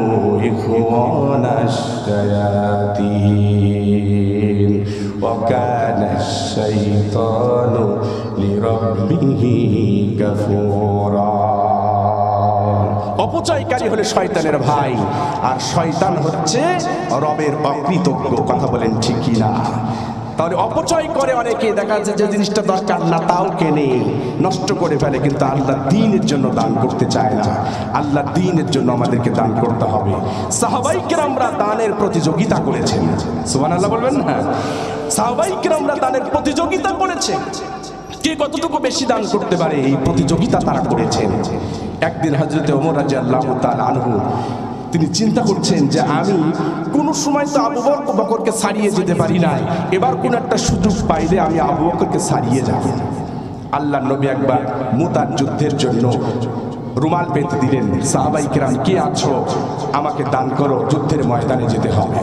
ইখওয়ানাশ শায়াতিন ওয়া কানাশ শাইতানু লিরাব্বিহি কাফুরা। অপচয়কারী হলে শয়তানের ভাই, আর শয়তান হচ্ছে রবের অকৃতজ্ঞ। কথা বলেন ঠিক কি না? তাহলে অপচয় করে অনেকে, দেখা যাচ্ছে যে জিনিসটা দরকার না তাও কেনে, নষ্ট করে ফেলে, কিন্তু আল্লাহর দ্বীনের জন্য দান করতে চায় না। আল্লাহর দ্বীনের জন্য আমাদেরকে দান করতে হবে। সাহাবায়ে কেরামরা দানের প্রতিযোগিতা করেছেন, সুবহানাল্লাহ বলবেন না? সাহাবায়ে কেরামরা দানের প্রতিযোগিতা করেছেন, কে কতটুকু বেশি দান করতে পারে এই প্রতিযোগিতা তারা করেছেন। একদিন হযরত ওমর রাদিয়াল্লাহু তাআলা আনহু তিনি চিন্তা করছেন যে আমি কোনো সময় তো আবু বকরকে ছাড়িয়ে যেতে পারি না, এবার কোন একটা সুযোগ পাইলে আমি আবু বকরকে ছাড়িয়ে যাব। আল্লাহর নবী একবার মুতার যুদ্ধের জন্য রুমাল পেতে দিলেন, সাহাবায়ে কেরাম কে আছো আমাকে দান করো, যুদ্ধের ময়দানে যেতে হবে।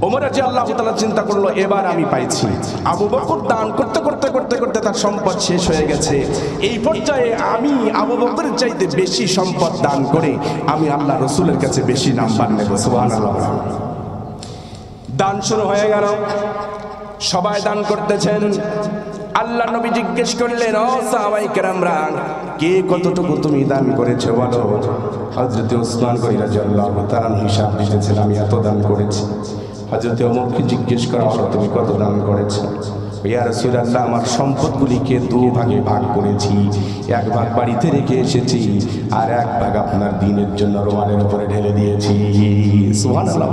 ওমর রাদিয়াল্লাহু তাআলা চিন্তা করলো এবার আমি পাইছি। আবু বকর দান করতে করতে করতে করতে তার সম্পদ শেষ হয়ে গেছে, এই পর্যায়ে আমি আবু বকরের চাইতে বেশি সম্পদ দান করে আমি আল্লাহ রাসূলের কাছে বেশি নাম্বার নেব। সুবহানাল্লাহ। দান শুরু হয়ে গেল, সবাই দান করতেছেন। আল্লাহ নবী জিজ্ঞেস করলেন, ও সাহাবায়ে কেরামরা, কে কতটুকু তুমি দান করেছো বলো। হযরত ওসমান রাদিয়াল্লাহু তাআলা হিসাব দিতেছেন, আমি এত দান করেছি। হযরত ওমরকে জিজ্ঞেস করা হলো, তুমি কত দান করেছো। ইয়া রাসূলুল্লাহ, আমার সম্পদগুলিকে দুই ভাগে ভাগ করেছি, এক ভাগ বাড়িতে রেখে এসেছি আর এক ভাগ আপনার দ্বীনের জন্য রোমালের উপরে ঢেলে দিয়েছি। সুবহানাল্লাহ।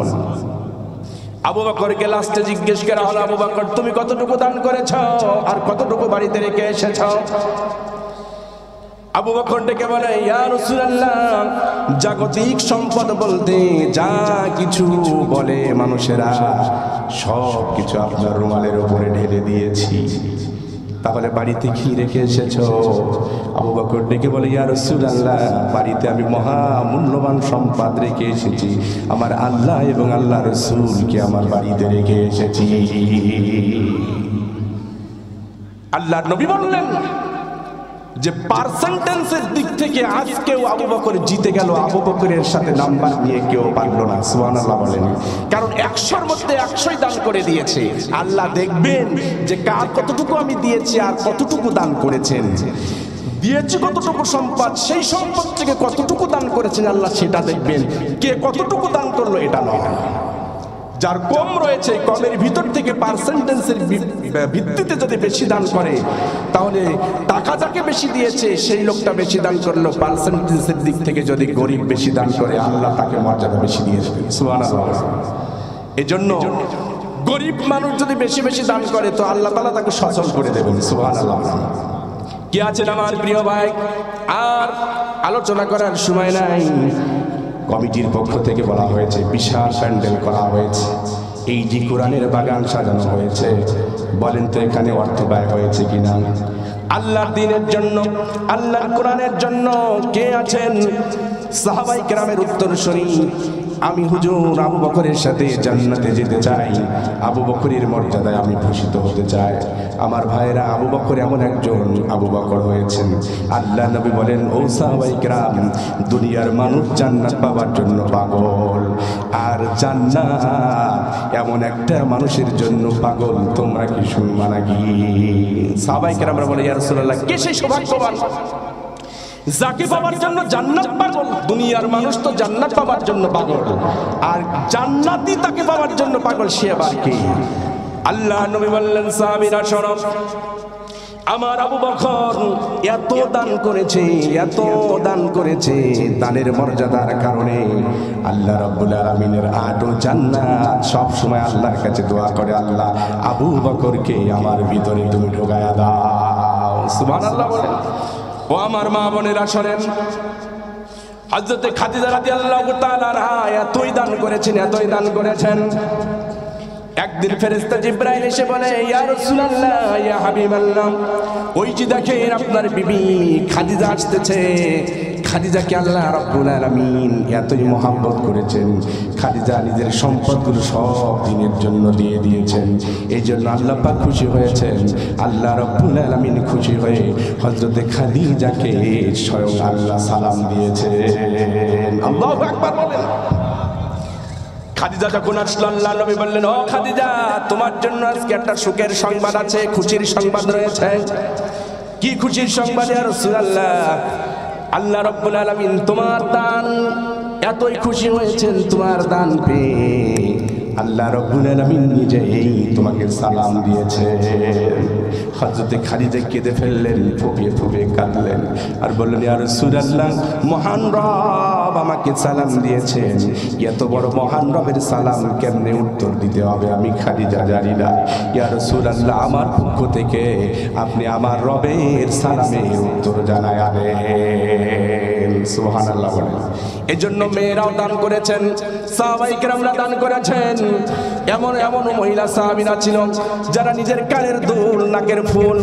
আবু বকরকে লাস্টে জিজ্ঞেস করা হলো, আবু বকর তুমি কতটুকু দান করেছো আর কতটুকু বাড়িতে রেখে এসেছো। আবু বকর ডেকে বলে, ইয়া রাসূলুল্লাহ, জাগতিক সম্পদ বলতে যা কিছু বলে মানুষেরা সব কিছু আপনার রুমালের উপরে ঢেলে দিয়েছি। তাহলে বাড়িতে কি রেখে এসেছো। আবু বকর ডেকে বলে, ইয়া রাসূলুল্লাহ, বাড়িতে আমি মহা মূল্যবান সম্পদ রেখে এসেছি, আমার আল্লাহ এবং আল্লাহ রাসূলকে আমার বাড়িতে রেখে এসেছি। আল্লাহর নবী বললেন যে পার্সেন্টেজের দিক থেকে আজকেও আবু বকর জিতে গেল, আবু বকরের সাথে নাম্বার নিয়ে কেউ পারলো না। সুবহানাল্লাহ বলেন। কারণ 100-র মধ্যে 100ই দান করে দিয়েছে। আল্লাহ দেখবেন যে কার কতটুকু আমি দিয়েছি আর কতটুকু দান করেছেন। দিয়েছি কতটুকু সম্পদ, সেই সম্পদ থেকে কতটুকু দান করেছেন আল্লাহ সেটা দেখবেন, কে কতটুকু দান করলো এটা নয়। যার কম রয়েছে, কমের ভিতর থেকে পার্সেন্টেজের ভিত্তিতে যদি বেশি দান করে, তাহলে টাকা যাকে বেশি দিয়েছে সেই লোকটা বেশি দান করলো, পার্সেন্টেজের দিক থেকে যদি গরিব বেশি দান করে আল্লাহ তাকে মর্যাদা বেশি দিয়েছে। সুবহানাল্লাহ। এজন্য গরিব মানুষ যদি বেশি বেশি দান করে তো আল্লাহ তাআলা তাকে সচল করে দেবেন। সুবহানাল্লাহ। কি আছেন আমার প্রিয় ভাই, আর আলোচনা করার সময় নাই। কমিটির পক্ষ থেকে বলা হয়েছে বিশাল প্যান্ডেল করা হয়েছে, এই যে কোরআনের বাগান সাজানো হয়েছে, বলেন তো এখানে অর্থ ব্যয় হয়েছে কিনা। আল্লাহর দ্বীনের জন্য, আল্লাহর কোরআনের জন্য কে আছেন? সাহাবায়ে কেরামের উত্তরসূরি। আমি হুজুর আবু বকরের সাথে জান্নাতে যেতে চাই, আবু বকরের মর্যাদায় আমি ভূষিত হতে চাই। আমার ভাইরা, আবু বকর এমন একজন আবু বকর হয়েছেন, আল্লাহ নবী বলেন, ও সাহাবায়ে কেরাম, দুনিয়ার মানুষ জান্নাত পাওয়ার জন্য পাগল, আর জান্নাত এমন একটা মানুষের জন্য পাগল, তোমরা কি শুনবা নাকি? সাহাবায়ে কেরামরা বলে, ইয়া রাসূলুল্লাহ, কে সেই সৌভাগ্যবান যাকে পাওয়ার জন্য জান্নাত পাগল? দুনিয়ার মানুষ তো জান্নাত পাওয়ার জন্য পাগল, আর জান্নাতি তাকে পাওয়ার জন্য পাগল, সে আবার কে? আল্লাহ নবী বললেন, সাহাবীরা শোনো, আমার আবু বকর এত দান করেছে, এত দান করেছে, দানের মর্যাদার কারণে আল্লাহ রাব্বুল আলামিনের আদো জান্নাত সব সময় আল্লাহর কাছে দোয়া করে, আল্লাহ আবু বকরকে আমার ভিতরে তুমি ঢোকায়া দাও। সুবহানাল্লাহ বলেন। ও আমার মা বোনেরা শোনেন, হযরত খাদিজা রাদিয়াল্লাহু তাআলা আনহা এতই দান করেছেন, এতই দান করেছেন। একদিন ফেরেশতা জিবরাইল এসে বলে, ইয়া রাসূলুল্লাহ, ইয়া হাবিবাল্লাহ, ওই যে দেখেন আপনার বিবি খাদিজা আসতেছে। খাদিজাকে আল্লাহ রাব্বুল আলামিন এতই মহব্বত করেছেন, খাদিজা নিজের সম্পদগুলো সব দিনের জন্য দিয়ে দিয়েছেন। এই জন্য আল্লাহ পাক খুশি হয়েছেন। আল্লাহ রাব্বুল আলামিন খুশি হয়ে হযরত খাদিজাকে স্বয়ং আল্লাহ সালাম দিয়েছেন। আল্লাহু আকবার বলেন। খাদিজা যখন আসলো, আল্লাহ নবী বললেন, ও খাদিজা, তোমার জন্য আজকে একটা সুখের সংবাদ আছে, খুশির সংবাদ রয়েছে। কি খুশির সংবাদ ইয়া রাসূলুল্লাহ? আল্লাহ রাব্বুল আলামিন তোমার দান এতই খুশি হয়েছেন, তোমার দান পেয়ে আল্লাহ রাব্বুল আলামিন নিজেই তোমাকে সালাম দিয়েছে। হযরত খাদিজা কেঁদে ফেললেন, ফুপিয়ে ফুপিয়ে কাঁদলেন আর বললেন, ইয়া রাসূলুল্লাহ, মহান রব আমাকে সালাম দিয়েছেন, এত বড় মহান রবের সালাম কেমনে উত্তর দিতে হবে আমি খাদিজা জানি না। ইয়া রাসূলুল্লাহ, আমার পক্ষ থেকে আপনি আমার রবের সালামের উত্তর জানায়া দেন। সুবহানাল্লাহ বলেন। এজন্য মেয়েরাও দান করেছেন, সাহাবায়ে কেরামরা দান করেছেন। এমন এমন মহিলা সাহাবীরা ছিল যারা নিজের কানের দুল, নাকের ফুল,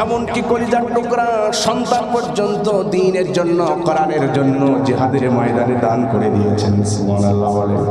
এমনকি কলিজার টুকরা সন্তান পর্যন্ত দ্বীনের জন্য, কোরআনের জন্য জিহাদের ময়দানে দান করে দিয়েছেন। সুবহানাল্লাহ বলেন।